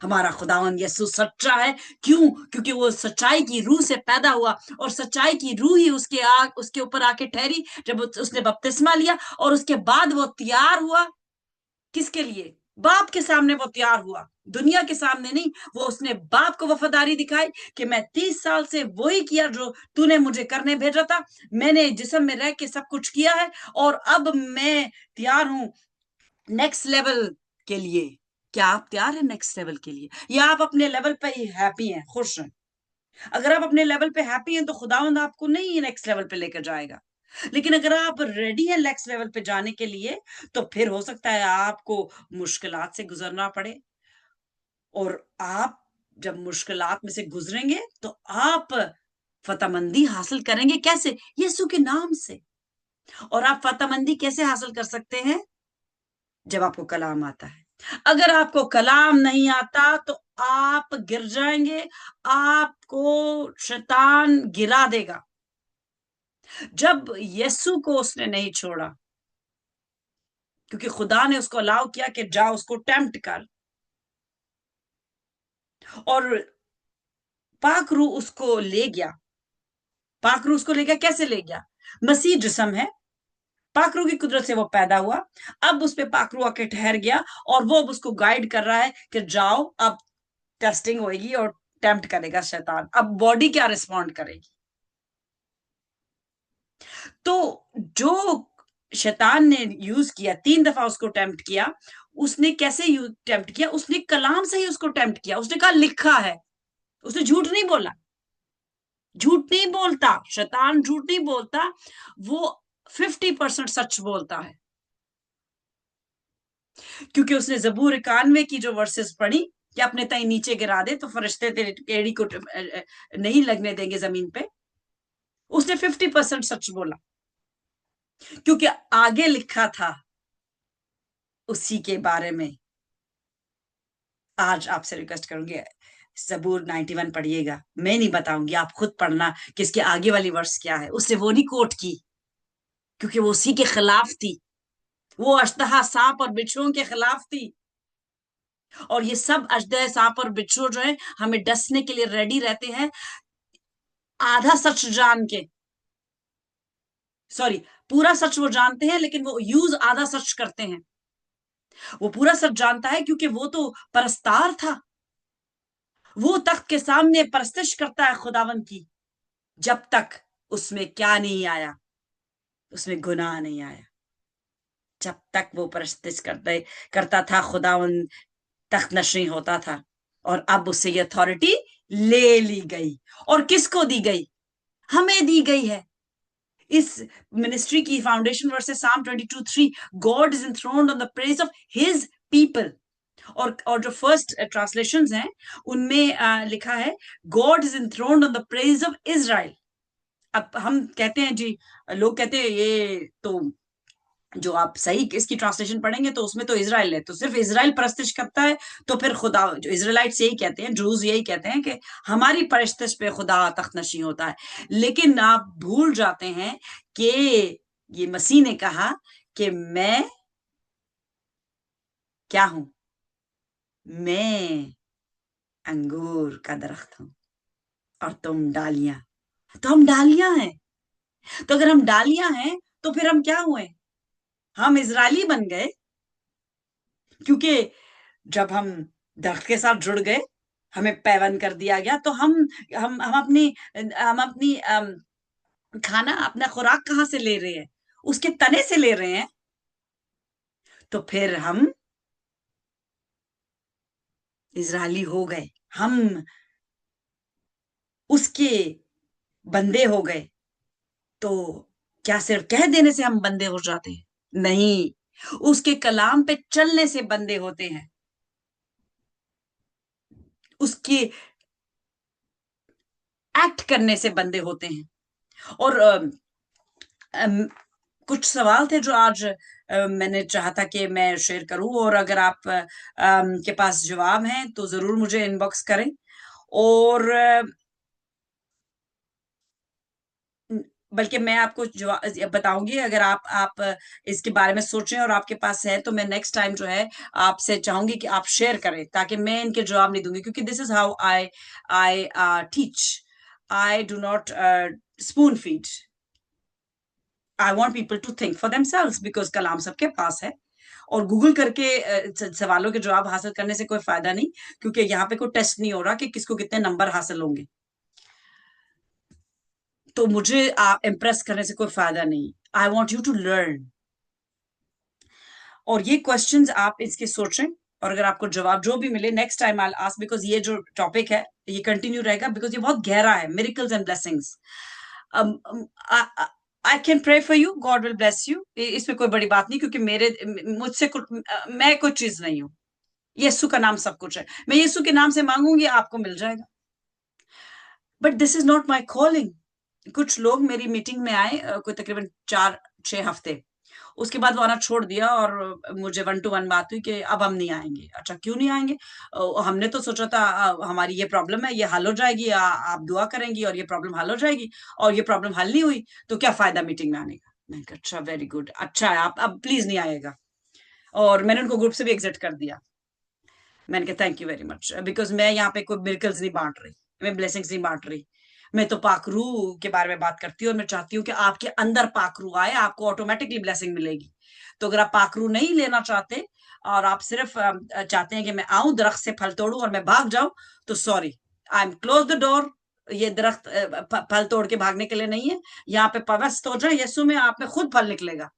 हमारा खुदावन यीशु सच्चा है। क्यों? क्योंकि वो सच्चाई की रूह से पैदा हुआ, और सच्चाई की रूह ही उसके ऊपर आके ठहरी जब उसने बपतिस्मा लिया, और उसके बाद वो तैयार हुआ। किसके लिए? बाप के सामने वो तैयार हुआ, दुनिया के सामने नहीं। वो उसने बाप को वफादारी दिखाई कि मैं 30 साल से वही किया जो तूने मुझे करने भेजा था। मैंने जिस्म में रह के सब कुछ किया है, और अब मैं तैयार हूं नेक्स्ट लेवल के लिए। क्या आप तैयार हैं नेक्स्ट लेवल के लिए, या आप अपने लेवल पे ही हैप्पी हैं, खुश हैं? अगर आप अपने लेवल पे हैप्पी हैं, तो खुदावंद आपको नहीं नेक्स्ट लेवल पे लेकर जाएगा। लेकिन अगर आप रेडी हैं नेक्स्ट लेवल पे जाने के लिए, तो फिर हो सकता है आपको मुश्किलात से गुजरना पड़े। और आप जब मुश्किलात में से गुजरेंगे, तो आप फतमंदी हासिल करेंगे। कैसे? यीशु के नाम से। और आप फतमंदी कैसे हासिल कर सकते हैं? जब आपको कलाम आता है। अगर आपको कलाम नहीं आता, तो आप गिर जाएंगे, आपको शैतान गिरा देगा। जब यीशु को उसने नहीं छोड़ा, क्योंकि खुदा ने उसको अलाउ किया कि जा उसको टेम्प्ट कर, और पाक रूह उसको ले गया। पाक रूह उसको ले गया, कैसे ले गया? मसीह जिस्म है, पाक रूह की कुदरत से वो पैदा हुआ। अब उस पे पाक रूह आके ठहर गया, और वो अब उसको गाइड कर रहा है कि जाओ, अब टेस्टिंग होगी और टेम्प्ट करेगा शैतान। अब बॉडी क्या रिस्पॉन्ड करेगी? तो जो शैतान ने यूज किया, 3 दफा उसको टेम्प्ट किया। उसने कैसे टेम्प्ट किया? उसने कलाम से ही उसको टेम्प्ट किया। उसने कहा लिखा है। उसने झूठ नहीं बोला। झूठ नहीं बोलता, शैतान झूठ नहीं बोलता। वो 50% सच बोलता है, क्योंकि उसने जबूर 91 की जो वर्सेस पढ़ी कि अपने ताई नीचे गिरा दे तो फरिश्ते तेरे एड़ी को नहीं लगने देंगे जमीन पे। उसने 50% सच बोला, क्योंकि आगे लिखा था उसी के बारे में। आज आपसे रिक्वेस्ट करूंगी, जबूर 91 पढ़िएगा। मैं नहीं बताऊंगी, आप खुद पढ़ना कि इसके आगे वाली वर्ष क्या है। उसने वो नहीं कोट की, क्योंकि वो उसी के खिलाफ थी। वो अश्तहा, सांप और बिच्छुओं के खिलाफ थी। और ये सब अजदह, सांप और बिच्छू जो है, हमें डसने के लिए रेडी रहते हैं, आधा सच जान के। सॉरी, पूरा सच वो जानते हैं, लेकिन वो यूज आधा सच करते हैं। वो पूरा सच जानता है, क्योंकि वो तो परस्तार था। वो तख्त के सामने परस्तिश करता है खुदावन की, जब तक उसमें क्या नहीं आया, उसमें गुनाह नहीं आया। जब तक वो परस्तिश करता था, खुदा उन तख्त नशी होता था, और अब उससे ये अथॉरिटी ले ली गई। और किसको दी गई? हमें दी गई है। इस मिनिस्ट्री की फाउंडेशन वर्सेस साम 22:3, God is enthroned on the praise of his people। और जो फर्स्ट ट्रांसलेशंस हैं उनमें लिखा है God is enthroned on the praise of Israel। अब हम कहते हैं जी, लोग कहते हैं ये तो, जो आप सही इसकी ट्रांसलेशन पढ़ेंगे तो उसमें तो इजराइल है, तो सिर्फ इजराइल परस्तिश करता है, तो फिर खुदा, जो इजराइलाइट्स यही कहते हैं, ड्रूज यही कहते हैं कि हमारी परस्तिश पे खुदा तख्तनशी होता है। लेकिन आप भूल जाते हैं कि ये मसीह ने कहा कि मैं क्या हूं? मैं अंगूर का दरख्त हूं और तुम डालियां। तो हम डालियां हैं। तो अगर हम डालियां हैं तो फिर हम क्या हुए? हम इजरायली बन गए, क्योंकि जब हम दरख्त के साथ जुड़ गए, हमें पैवन कर दिया गया, तो हम अपनी खाना, अपना खुराक कहाँ से ले रहे हैं? उसके तने से ले रहे हैं। तो फिर हम इजरायली हो गए, हम उसके बंदे हो गए। तो क्या सिर्फ कह देने से हम बंदे हो जाते हैं? नहीं, उसके कलाम पे चलने से बंदे होते हैं, उसके एक्ट करने से बंदे होते हैं। और अम, कुछ सवाल थे जो आज मैंने चाहा था कि मैं शेयर करूं, और अगर आप के पास जवाब हैं तो जरूर मुझे इनबॉक्स करें। और बल्कि मैं आपको जवाब बताऊंगी, अगर आप इसके बारे में सोचें और आपके पास है, तो मैं नेक्स्ट टाइम जो है आपसे चाहूंगी कि आप शेयर करें, ताकि मैं इनके जवाब नहीं दूंगी, क्योंकि this is how I teach. I do not spoon feed. I want people to think for themselves, because कलाम सबके पास है। और गूगल करके सवालों के जवाब हासिल करने से कोई फायदा नहीं, क्योंकि यहाँ पे कोई टेस्ट नहीं हो रहा कि किसको कितने नंबर हासिल होंगे। तो मुझे इम्प्रेस करने से कोई फायदा नहीं। I want you to learn. और ये क्वेश्चंस आप इसके सोचें, और अगर आपको जवाब जो भी मिले next time I ask, because ये जो टॉपिक है ये कंटिन्यू रहेगा, बिकॉज ये बहुत गहरा है, miracles and blessings. I can pray for you, God will bless you. इसमें कोई बड़ी बात नहीं, क्योंकि मुझसे मैं कुछ चीज नहीं हूं। यीशु का नाम सब कुछ है। मैं यीशु के नाम से मांगूंगी, आपको मिल जाएगा। But this is not my calling. कुछ लोग मेरी मीटिंग में आए, कोई तकरीबन 4-6 हफ्ते, उसके बाद वो आना छोड़ दिया, और मुझे 1-to-1 बात हुई कि अब हम नहीं आएंगे। अच्छा, क्यों नहीं आएंगे? हमने तो सोचा था हमारी ये प्रॉब्लम है, ये हल हो जाएगी, आप दुआ करेंगी और ये प्रॉब्लम हल हो जाएगी, और ये प्रॉब्लम हल नहीं हुई, तो क्या फायदा मीटिंग में आने का? मैंने कहा अच्छा, वेरी गुड, अच्छा है, आप अब प्लीज नहीं आएगा। और मैंने उनको ग्रुप से भी एग्जिट कर दिया। मैंने कहा thank you very much, because मैं यहाँ पे कोई मिरेकल्स नहीं बांट रही, मैं ब्लेसिंग्स नहीं बांट रही। मैं तो पाकरू के बारे में बात करती हूँ, और मैं चाहती हूँ कि आपके अंदर पाकरू आए, आपको ऑटोमेटिकली ब्लेसिंग मिलेगी। तो अगर आप पाकरू नहीं लेना चाहते, और आप सिर्फ चाहते हैं कि मैं आऊं, दरख्त से फल तोड़ूं और मैं भाग जाऊं, तो sorry, I am close the door. ये दरख्त फल तोड़ के भागने के लिए नहीं है। यहाँ पे पवित्र हो जाए यीशु में, आप में खुद फल निकलेगा।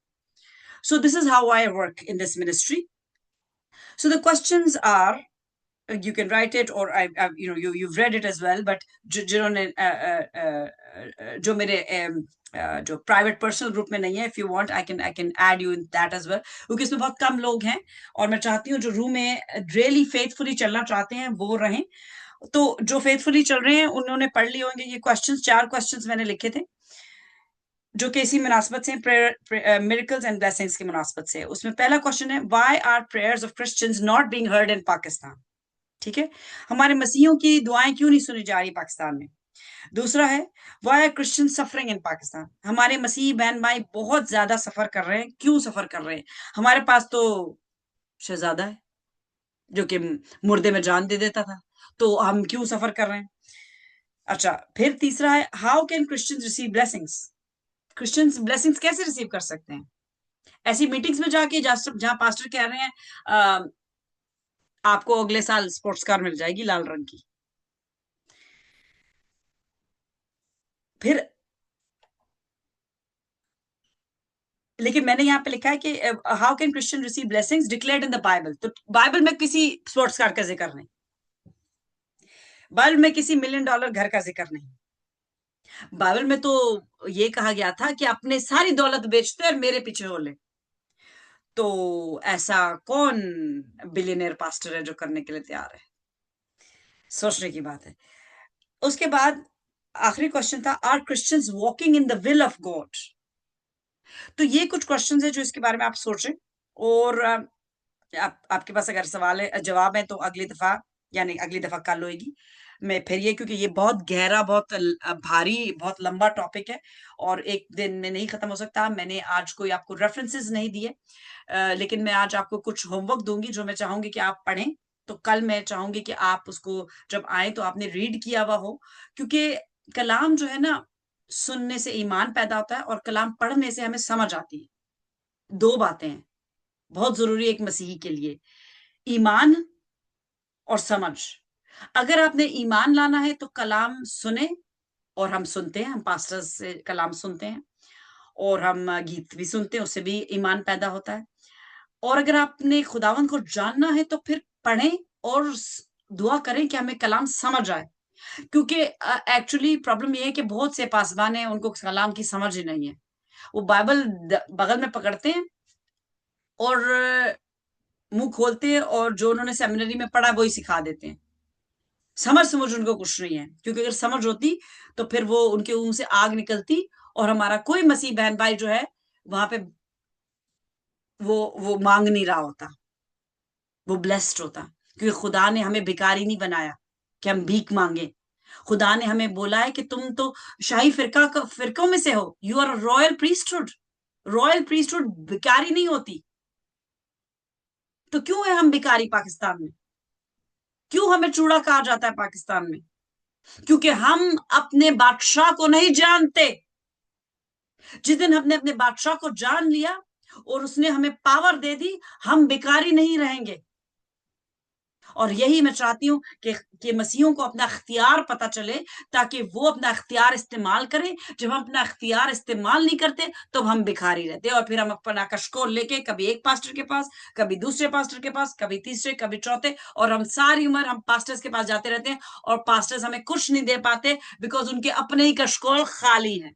So this is how I work in this ministry. So the questions are, you can write it, or you've read it as well, but जिन्होंने जो मेरे जो प्राइवेट पर्सनल ग्रुप में नहीं है, if you want I can add you in that as well, क्योंकि इसमें बहुत कम लोग हैं, और मैं चाहती हूँ जो रूम में रियली फेथफुली चलना चाहते हैं वो रहें। तो जो फेथफुली चल रहे हैं उन्होंने पढ़ लिए होंगे ये क्वेश्चंस। 4 क्वेश्चंस मैंने लिखे थे, जो कि इसी मुनासबत से, मिरेकल्स एंड ब्लेसिंग्स की मुनासबत से। उसमें पहला क्वेश्चन है, why are prayers of Christians not being heard in Pakistan? ठीक है, हमारे मसीहों की दुआएं क्यों नहीं सुनी जा रही पाकिस्तान में? दूसरा है, why are Christian suffering in Pakistan? हमारे मसीही बहन भाई बहुत ज्यादा सफर कर रहे हैं, क्यों सफर कर रहे हैं? हमारे पास तो शहजादा है जो कि मुर्दे में जान दे देता था, तो हम क्यों सफर कर रहे हैं? अच्छा, फिर तीसरा है, how can Christians receive blessings? Christians blessings कैसे रिसीव कर सकते हैं? ऐसी मीटिंग्स में जाके जहां पास्टर कह रहे हैं आपको अगले साल स्पोर्ट्स कार मिल जाएगी लाल रंग की। फिर लेकिन मैंने यहाँ पे लिखा है कि how can Christian receive blessings declared in the Bible. तो बाइबल में किसी स्पोर्ट्स कार का जिक्र नहीं, बाइबल में किसी $1,000,000 घर का जिक्र नहीं। बाइबल में तो ये कहा गया था कि अपने सारी दौलत बेचते और मेरे पीछे हो ले। तो ऐसा कौन बिलियनर पास्टर है जो करने के लिए तैयार है? सोचने की बात है। उसके बाद आखिरी क्वेश्चन था, are Christians walking in the will of God? तो ये कुछ क्वेश्चंस है जो इसके बारे में आप सोचें, और आपके पास अगर सवाल है, जवाब है, तो अगली दफा, यानी अगली दफा कल होगी मैं फिर ये, क्योंकि ये बहुत गहरा, बहुत भारी, बहुत लंबा टॉपिक है और एक दिन में नहीं खत्म हो सकता। मैंने आज कोई आपको रेफरेंसेस नहीं दिए, लेकिन मैं आज आपको कुछ होमवर्क दूंगी जो मैं चाहूंगी कि आप पढ़ें। तो कल मैं चाहूंगी कि आप उसको जब आए तो आपने रीड किया हुआ हो, क्योंकि कलाम जो है ना, सुनने से ईमान पैदा होता है और कलाम पढ़ने से हमें समझ आती है। दो बातें हैं बहुत जरूरी एक मसीही के लिए, ईमान और समझ। अगर आपने ईमान लाना है तो कलाम सुने, और हम सुनते हैं, हम पास्टर्स से कलाम सुनते हैं और हम गीत भी सुनते हैं, उससे भी ईमान पैदा होता है। और अगर आपने खुदावन को जानना है तो फिर पढ़ें और दुआ करें कि हमें कलाम समझ आए, क्योंकि एक्चुअली प्रॉब्लम ये है कि बहुत से पासबान हैं, उनको कलाम की समझ ही नहीं है। वो बाइबल बगल में पकड़ते हैं और मुंह खोलते हैं और जो उन्होंने सेमिनरी में पढ़ा वही सिखा देते हैं। समझ उनको कुछ नहीं है, क्योंकि अगर समझ होती तो फिर वो उनके मुंह से आग निकलती और हमारा कोई मसीह बहन भाई जो है वहां पे वो मांग नहीं रहा होता, वो ब्लेस्ड होता। क्योंकि खुदा ने हमें भिखारी नहीं बनाया कि हम भीख मांगे। खुदा ने हमें बोला है कि तुम तो शाही फिरकों में से हो, you are royal priesthood. Royal priesthood भिखारी नहीं होती। तो क्यों है हम भिखारी पाकिस्तान में? क्यों हमें चूड़ा कहा जाता है पाकिस्तान में? क्योंकि हम अपने बादशाह को नहीं जानते। जिस दिन हमने अपने बादशाह को जान लिया और उसने हमें पावर दे दी, हम भिखारी नहीं रहेंगे। और यही मैं चाहती हूं कि मसीहों को अपना अख्तियार पता चले, ताकि वो अपना अख्तियार इस्तेमाल करें। जब हम अपना अख्तियार इस्तेमाल नहीं करते तो हम भिखारी रहते और फिर हम अपना कशकोल लेके कभी एक पास्टर के पास, कभी दूसरे पास्टर के पास, कभी तीसरे, कभी चौथे, और हम सारी उम्र हम पास्टर्स के पास जाते रहते हैं और पास्टर्स हमें कुछ नहीं दे पाते, बिकॉज उनके अपने ही कशकोल खाली है।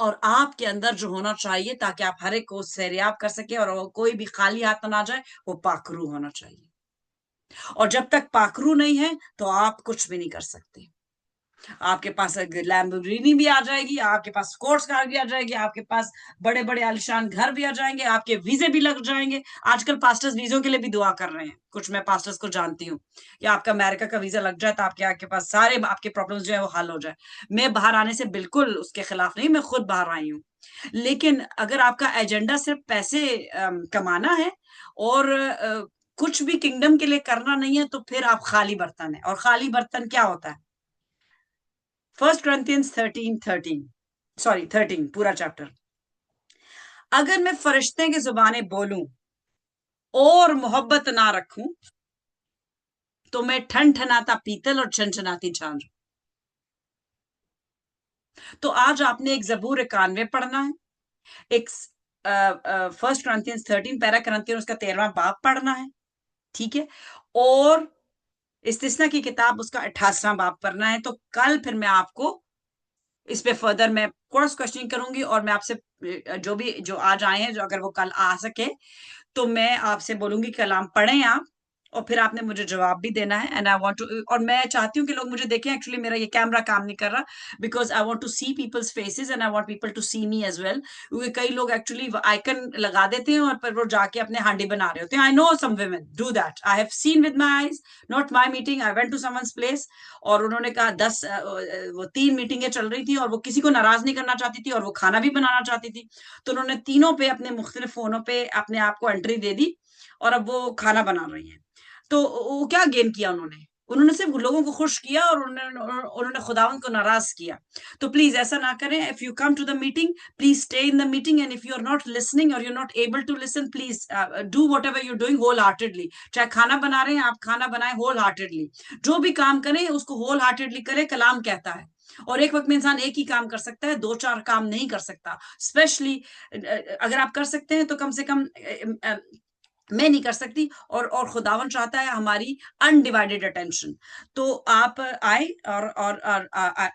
और आपके अंदर जो होना चाहिए, ताकि आप हर एक को सैरियाब कर सके और कोई भी खाली हाथ ना जाए, वो पाखरू होना चाहिए। और जब तक पाखरू नहीं है तो आप कुछ भी नहीं कर सकते। आपके पास लैम्बोर्गिनी भी आ जाएगी, आपके पास स्पोर्ट्स कार भी आ जाएगी, आपके पास बड़े बड़े आलिशान घर भी आ जाएंगे, आपके वीजे भी लग जाएंगे। आजकल पास्टर्स वीजों के लिए भी दुआ कर रहे हैं, कुछ मैं पास्टर्स को जानती हूँ। या आपका अमेरिका का वीजा लग जाए तो आपके पास सारे आपके प्रॉब्लम्स जो है वो हल हो जाए। मैं बाहर आने से बिल्कुल उसके खिलाफ नहीं, मैं खुद बाहर आई हूँ। लेकिन अगर आपका एजेंडा सिर्फ पैसे कमाना है और कुछ भी किंगडम के लिए करना नहीं है, तो फिर आप खाली बर्तन है। और खाली बर्तन क्या होता है? 1 Corinthians 13:13, सॉरी 13 पूरा चैप्टर। अगर मैं फरिश्ते की जुबानें बोलूं और मोहब्बत ना रखूं तो मैं ठन ठनाता पीतल और छनछनाती झांझ। तो आज आपने एक जबूर 91 पढ़ना है, एक 1 Corinthians 13 पैरा करंथियन उसका 13वां बाब पढ़ना है, ठीक है, और इस्तिस्ना की किताब उसका 28वां बाब पढ़ना है। तो कल फिर मैं आपको इस पे फर्दर मैं क्रॉस क्वेश्चनिंग करूंगी, और मैं आपसे जो आज आए हैं, जो अगर वो कल आ सके तो मैं आपसे बोलूंगी कलाम पढ़ें आप, और फिर आपने मुझे जवाब भी देना है। एंड आई वांट टू, और मैं चाहती हूँ कि लोग मुझे देखें। एक्चुअली मेरा ये कैमरा काम नहीं कर रहा, because I want to see people's faces and I want people to see me as well. क्योंकि कई लोग एक्चुअली आइकन लगा देते हैं और फिर वो जाके अपने हांडी बना रहे होते हैं। I know some women do that, I have seen with my eyes, not my meeting. I went to someone's place और उन्होंने कहा 10 वो 3 मीटिंगें चल रही थी और वो किसी को नाराज नहीं करना चाहती थी और वो खाना भी बनाना चाहती थी। तो उन्होंने तीनों पे अपने मुख्तलिफ फोनों पे अपने आप को एंट्री दे दी और अब वो खाना बना रही हैं। तो वो क्या गेन किया उन्होंने? उन्होंने सिर्फ लोगों को खुश किया और उन्होंने खुदावन को नाराज किया। तो प्लीज ऐसा ना करें। If you come to the meeting, please stay in the meeting, and if you are not listening और you are not able to listen, please do whatever you're doing wholeheartedly. चाहे खाना बना रहे हैं, आप खाना बनाए whole heartedly. जो भी काम करें उसको होल हार्टेडली करें। कलाम कहता है और एक वक्त में इंसान एक ही काम कर सकता है, दो चार काम नहीं कर सकता। स्पेशली अगर आप कर सकते हैं तो कम से कम मैं नहीं कर सकती, और खुदावन चाहता है हमारी अनडिवाइडेड अटेंशन। तो आप आए, और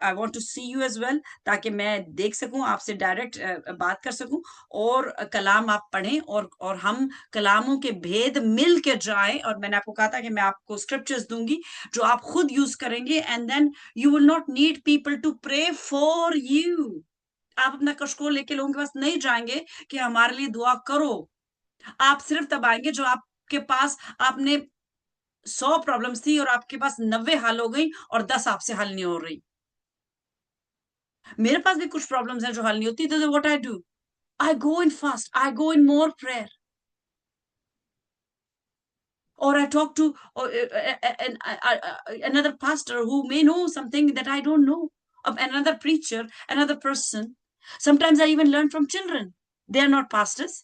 I want to see you as well, ताकि मैं देख सकूं, आपसे डायरेक्ट बात कर सकूं, और कलाम आप पढ़ें, और हम कलामों के भेद मिल के जाएं। और मैंने आपको कहा था कि मैं आपको स्क्रिप्चर्स दूंगी जो आप खुद यूज करेंगे, and then you will not need people to pray for you. आप अपना कशकोल लेके लोगों के पास नहीं जाएंगे कि हमारे लिए दुआ करो। आप सिर्फ तब आएंगे जो आपके पास, आपने 100 प्रॉब्लम्स थी और आपके पास 90 हल हो गई और 10 आपसे हल नहीं हो रही। मेरे पास भी कुछ प्रॉब्लम्स हैं जो हल नहीं होती, तो what I do, I go in fast, I go in more prayer, or I talk to another pastor who may know something that I don't know, of another preacher, another person. Sometimes I even learn from children. They are not pastors.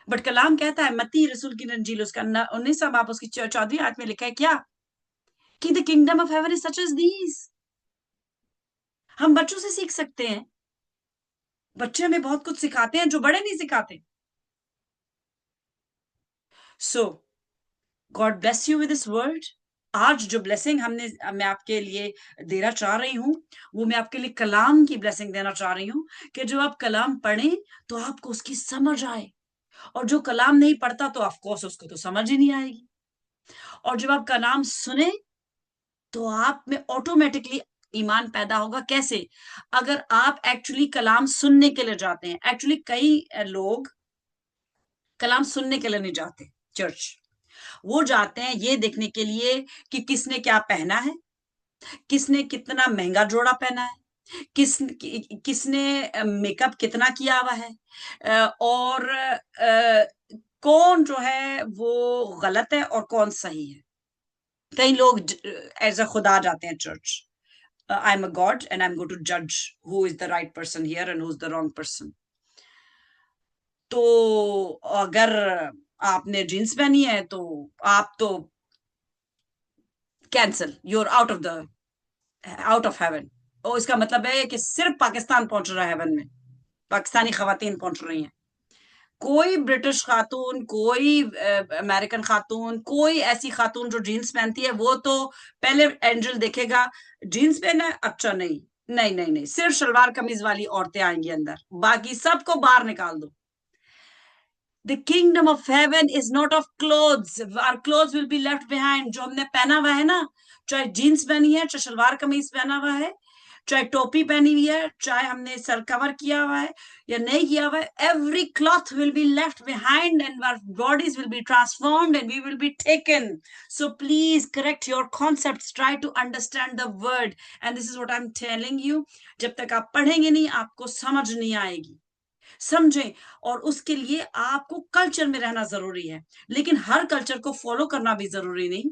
But कलाम कहता है, मत्ती रसूल की इंजील उसका 19वां बाब उसकी 14वीं आयत में लिखा है क्या, कि the kingdom of heaven is such as these. हम बच्चों से सीख सकते हैं, बच्चे हमें बहुत कुछ सिखाते हैं जो बड़े नहीं सिखाते। So God bless you with this word. आज जो ब्लेसिंग मैं आपके लिए देना चाह रही हूं, वो मैं आपके लिए कलाम की ब्लेसिंग देना चाह रही हूं, कि जो आप कलाम पढ़ें तो आपको उसकी समझ आए, और जो कलाम नहीं पढ़ता तो ऑफकोर्स उसको तो समझ ही नहीं आएगी। और जब आप कलाम सुने तो आप में ऑटोमेटिकली ईमान पैदा होगा। कैसे? अगर आप एक्चुअली कलाम सुनने के लिए जाते हैं। एक्चुअली कई लोग कलाम सुनने के लिए नहीं जाते चर्च, वो जाते हैं ये देखने के लिए कि किसने क्या पहना है, किसने कितना महंगा जोड़ा पहना है, किसने मेकअप कितना किया हुआ है, और कौन जो है वो गलत है और कौन सही है। कई लोग एज अ खुदा जाते हैं church, I am a God and I am going to जज who is the right person here and who is the wrong person. तो अगर आपने जींस पहनी है तो आप तो cancel, you're out of heaven. और इसका मतलब है कि सिर्फ पाकिस्तान पहुंच रहा है हेवन में, पाकिस्तानी खवातीन पहुंच रही हैं। कोई ब्रिटिश खातून, कोई अमेरिकन खातून, कोई ऐसी खातून जो जीन्स पहनती है, वो तो पहले एंजल देखेगा, जीन्स पहना है, अच्छा नहीं, नहीं नहीं नहीं, सिर्फ सलवार कमीज वाली औरतें आएंगी अंदर, बाकी सबको बाहर निकाल दो। The kingdom of heaven is not of clothes. Our clothes will be left behind. जो हमने पहना हुआ है ना, चाहे जीन्स पहनी है, चाहे सलवार कमीज पहना हुआ है, चाहे टोपी पहनी हुई है, चाहे हमने सर कवर किया हुआ है या नहीं किया हुआ है, every cloth will be left behind and our bodies will be transformed and we will be taken. So please correct your concepts. Try to understand the word. And this is what I'm telling you. जब तक आप पढ़ेंगे नहीं, आपको समझ नहीं आएगी। समझें, और उसके लिए आपको कल्चर में रहना जरूरी है, लेकिन हर कल्चर को फॉलो करना भी जरूरी नहीं।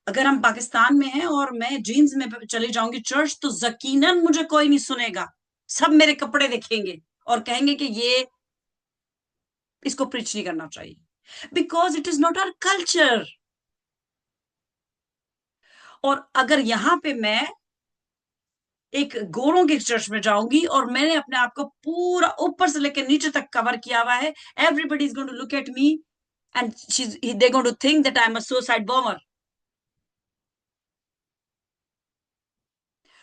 अगर हम पाकिस्तान में हैं और मैं जीन्स में चली जाऊंगी चर्च, तो यकीनन मुझे कोई नहीं सुनेगा, सब मेरे कपड़े देखेंगे और कहेंगे कि ये, इसको प्रीच नहीं करना चाहिए, because it is not our culture. और अगर यहां पे मैं एक गोरों के चर्च में जाऊंगी और मैंने अपने आप को पूरा ऊपर से लेकर नीचे तक कवर किया हुआ है, everybody is going to look at me and they're going to think that I'm a suicide bomber.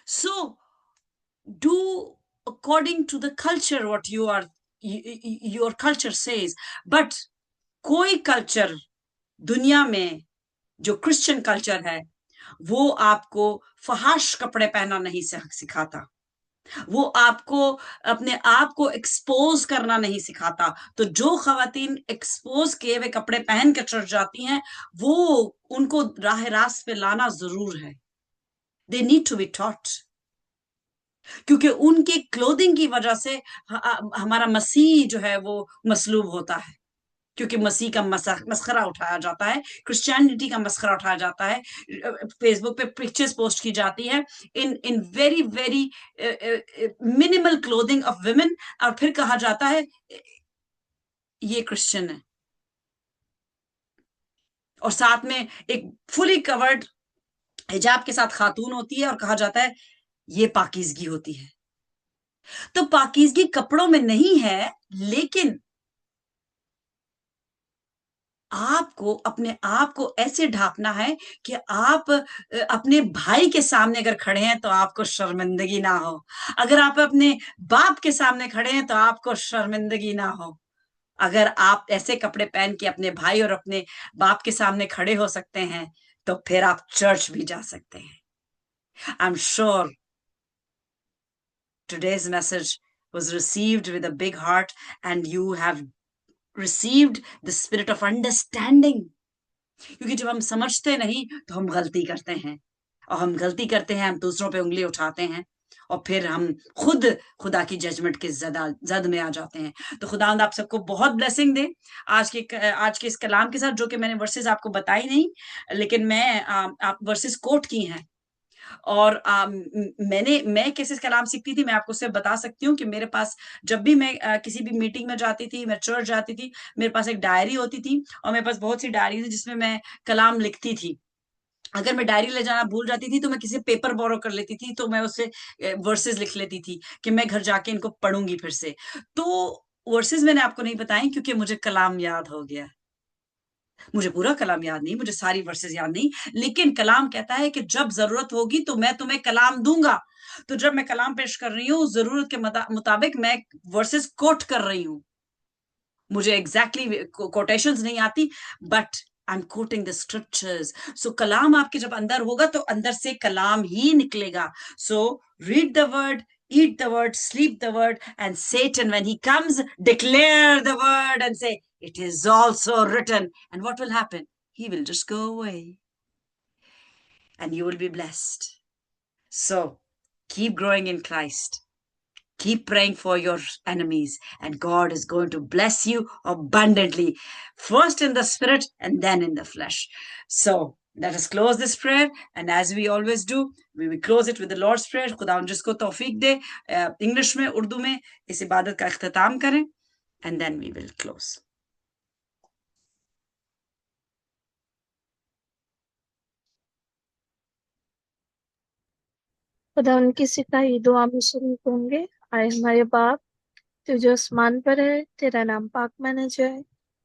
So do according to the culture what your culture says. But कोई कल्चर दुनिया में जो क्रिश्चियन कल्चर है, वो आपको फहाश कपड़े पहनना नहीं सिखाता, वो आपको अपने आप को एक्सपोज करना नहीं सिखाता। तो जो खवातीन एक्सपोज किए हुए कपड़े पहन कर चढ़ जाती हैं, वो उनको राह रास्त पे लाना जरूर है। They need to be taught, क्योंकि उनकी क्लोथिंग की वजह से हमारा मसीह जो है वो मसलूब होता है, क्योंकि मसीह का मस्खरा उठाया जाता है, क्रिश्चियनिटी का मस्खरा उठाया जाता है, फेसबुक पे पिक्चर्स पोस्ट की जाती है in in very very minimal clothing of women, और फिर कहा जाता है ये क्रिश्चियन है, और साथ में एक फुली कवर्ड हिजाब के साथ खातून होती है और कहा जाता है ये पाकीज़गी होती है। तो पाकीज़गी कपड़ों में नहीं है, लेकिन आपको अपने आप को ऐसे ढाँपना है कि आप अपने भाई के सामने अगर खड़े हैं तो आपको शर्मिंदगी ना हो। अगर आप अपने बाप के सामने खड़े हैं तो आपको शर्मिंदगी ना हो। अगर आप ऐसे कपड़े पहन के अपने भाई और अपने बाप के सामने खड़े हो सकते हैं, तो फिर आप चर्च भी जा सकते हैं। I am sure today's message was received with a big heart and you have received the spirit of understanding. क्योंकि जब हम समझते नहीं तो हम गलती करते हैं, और हम गलती करते हैं, हम दूसरों पे उंगली उठाते हैं, और फिर हम खुद खुदा की जजमेंट के जद में आ जाते हैं। तो खुदावंद आप सबको बहुत ब्लेसिंग दे आज के इस कलाम के साथ, जो कि मैंने वर्सेस आपको बताई नहीं, लेकिन आप वर्सेस कोट की हैं। और मैं कैसे कलाम सीखती थी, मैं आपको सिर्फ बता सकती हूँ कि मेरे पास जब भी मैं किसी भी मीटिंग में जाती थी, मैं चर्च जाती थी, मेरे पास एक डायरी होती थी, और मेरे पास बहुत सी डायरी थी जिसमें मैं कलाम लिखती थी। अगर मैं डायरी ले जाना भूल जाती थी तो मैं किसी पेपर बोरो कर लेती थी, तो मैं उससे वर्सेस लिख लेती थी कि मैं घर जाके इनको पढ़ूंगी फिर से। तो वर्सेस मैंने आपको नहीं बताई क्योंकि मुझे कलाम याद हो गया। मुझे पूरा कलाम याद नहीं, मुझे सारी वर्सेस याद नहीं, लेकिन कलाम कहता है कि जब जरूरत होगी तो मैं तुम्हें कलाम दूंगा। तो जब मैं कलाम पेश कर रही हूँ, जरूरत के मुताबिक मैं वर्सेस कोट कर रही हूँ। मुझे एग्जैक्टली कोटेशंस नहीं आती, but I am quoting the scriptures. So कलाम आपके जब अंदर होगा तो अंदर से कलाम ही निकलेगा। So read the word, eat the word, sleep the word, and Satan, when he comes, declare the word and say, it is also written. And what will happen? He will just go away and you will be blessed. So keep growing in Christ. Keep praying for your enemies, and God is going to bless you abundantly, first in the spirit and then in the flesh. So let us close this prayer, and as we always do, we will close it with the Lord's Prayer. खुदावंद जिसको तौफीक दे English में, उर्दू में इस इबादत का इख्तिताम करें, and then we will close. खुदा उनकी सिखाई दुआ में शरीक होंगे। आए हमारे बाप, तू जो आसमान पर है, तेरा नाम पाक माना जाए,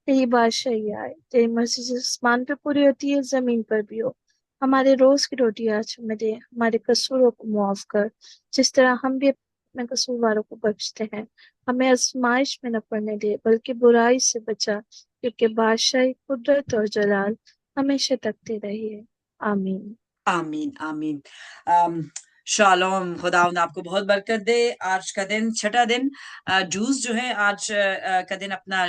तेरी बादशाही आए, तेरी मर्जी जो आसमान पे पूरी होती है जमीन पर भी हो। हमारे रोज की रोटी आज हमें दे, हमारे कसूरों को मुआफ कर, जिस तरह हम भी अपने कसूरवारों को बख्शते हैं। हमें आजमाइश में न पड़ने दे, बल्कि बुराई से बचा, क्योंकि बादशाही, कुदरत और जलाल हमेशा तकते रहिए। आमीन। आमीन आमीन। शालोम। खुदावंद आपको बहुत बरकत दे। आज का दिन, छठा दिन, जूस जो है आज का दिन अपना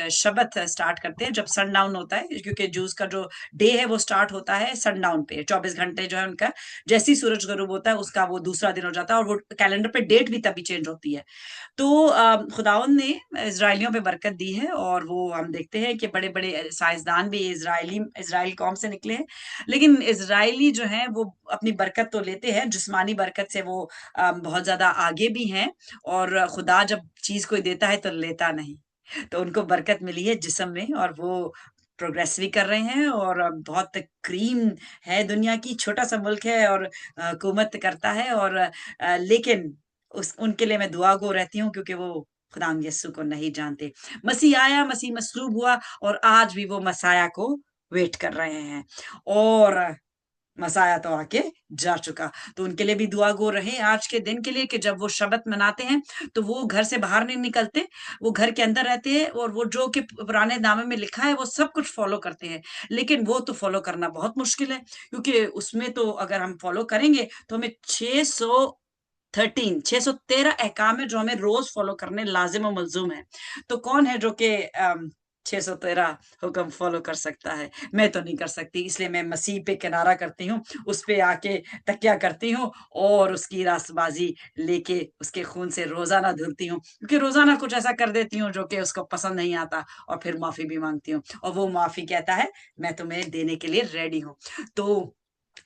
शबत स्टार्ट करते हैं जब सनडाउन होता है, क्योंकि जूस का जो डे है वो स्टार्ट होता है सनडाउन पे। 24 घंटे जो है उनका, जैसे ही सूरज गरूब होता है उसका वो दूसरा दिन हो जाता है, और वो कैलेंडर पे डेट भी तभी चेंज होती है। तो खुदावंद ने इजराइलियों पे बरकत दी है, और वो हम देखते हैं कि बड़े बड़े साइंसदान भी इजराइल कौम से निकले हैं। लेकिन इजरायली जो हैं वो अपनी बरकत तो लेते हैं, जिस्मानी बरकत से वो बहुत ज्यादा आगे भी हैं, और खुदा जब चीज कोई देता है तो लेता नहीं। तो उनको बरकत मिली है जिस्म में, और वो प्रोग्रेस भी कर रहे हैं, और बहुत क्रीम है दुनिया की, छोटा सा मुल्क है और हुकूमत करता है, और लेकिन उनके लिए मैं दुआ गो रहती हूँ, क्योंकि वो खुदा यस्सु को नहीं जानते। मसीह आया, मसीह मसलूब हुआ, और आज भी वो मसाया को वेट कर रहे हैं, और मसाया तो आके जा चुका। तो उनके लिए भी दुआ गो रहे आज के दिन के लिए, कि जब वो शबत मनाते हैं तो वो घर से बाहर नहीं निकलते, वो घर के अंदर रहते हैं, और वो जो कि पुराने नामे में लिखा है वो सब कुछ फॉलो करते हैं। लेकिन वो तो फॉलो करना बहुत मुश्किल है, क्योंकि उसमें तो अगर हम फॉलो करेंगे तो हमें 613 अहकाम है जो हमें रोज फॉलो करने लाजिम और मलजूम है। तो कौन है जो कि 613 हुक्म फॉलो कर सकता है? मैं तो नहीं कर सकती, इसलिए मैं मसीह पे किनारा करती हूँ, उस पे आके तकिया करती हूँ, और उसकी रास्तबाजी लेके उसके खून से रोजाना धुलती हूँ, क्योंकि रोजाना कुछ ऐसा कर देती हूँ जो कि उसको पसंद नहीं आता, और फिर माफी भी मांगती हूँ, और वो माफी कहता है मैं तुम्हें देने के लिए रेडी हूँ। तो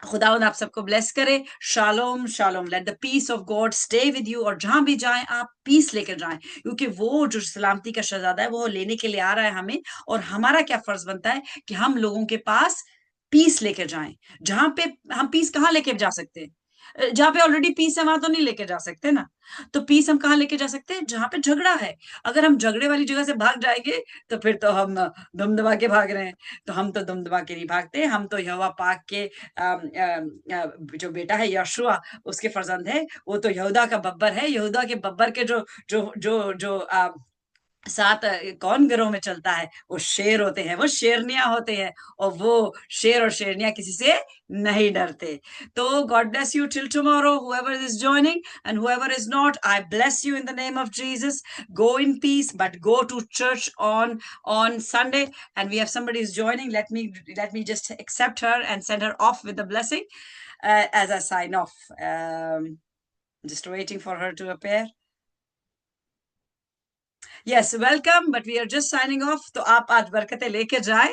खुदावंद आप सबको ब्लेस करे। Shalom shalom. Let the peace of God stay with you, और जहां भी जाएं आप पीस लेकर जाएं, क्योंकि वो जो सलामती का शहजादा है वो लेने के लिए आ रहा है हमें, और हमारा क्या फर्ज बनता है कि हम लोगों के पास पीस लेके जाएं। जहां पे हम पीस कहाँ लेके जा सकते हैं? जहां पे ऑलरेडी पीस है वहां तो नहीं लेके जा सकते ना। तो पीस हम कहाँ लेके जा सकते हैं? जहां पे झगड़ा है। अगर हम झगड़े वाली जगह से भाग जाएंगे तो फिर तो हम दुमदमा के भाग रहे हैं। तो हम तो दुमदमा के नहीं भागते, हम तो यहोवा पाक के जो बेटा है यशुआ, उसके फर्जंद है। वो तो यहूदा का बब्बर है। यहूदा के बब्बर के जो जो जो जो सात कौन घरों में चलता है? वो शेर होते हैं, वो शेरनियां होते हैं, और वो शेर और शेरनियां किसी से नहीं डरते। तो God bless you till tomorrow, whoever is joining and whoever is not, I bless you in the name of Jesus. Go in peace, but go to church on Sunday. And we have somebody is joining. Let me just accept her and send her off with the blessing as I sign off. Just waiting for her to appear. Yes welcome, but we are just signing off. तो आप आज बरकतें लेके जाए।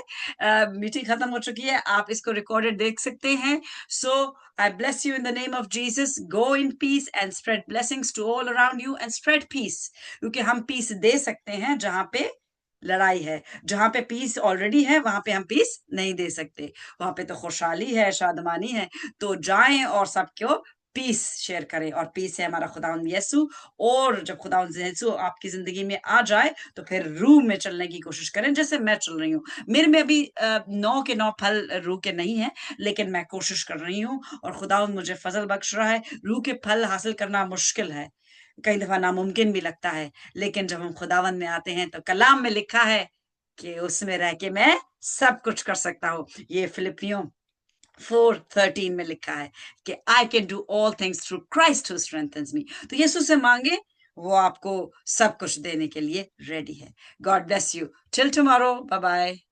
Meeting खत्म हो चुकी है, आप इसको रिकॉर्डेड देख सकते हैं। So I bless you in the name of Jesus. Go in peace and spread blessings to all around you and spread peace, क्योंकि हम पीस दे सकते हैं जहां पे लड़ाई है। जहां पे पीस ऑलरेडी है वहां पे हम पीस नहीं दे सकते। वहां पे तो खुशहाली है, शादमानी है। तो जाएं और सबको पीस शेयर करें, और पीस है हमारा खुदावंद यीशु। और जब खुदावंद यीशु आपकी जिंदगी में आ जाए तो फिर रूह में चलने की कोशिश करें, जैसे मैं चल रही हूँ। मेरे में अभी 9 के 9 फल रूह के नहीं है, लेकिन मैं कोशिश कर रही हूँ, और खुदावंद मुझे फजल बख्श रहा है। रूह के फल हासिल करना मुश्किल है, कई दफा नामुमकिन भी लगता है, लेकिन जब हम खुदावंद में आते हैं तो कलाम में लिखा है कि उसमें रह के मैं सब कुछ कर सकता हूँ। ये फिलिपियों 4:13 में लिखा है कि I can do all things through Christ who strengthens me. तो यीशु से मांगे, वो आपको सब कुछ देने के लिए रेडी है। God bless you till tomorrow, bye bye.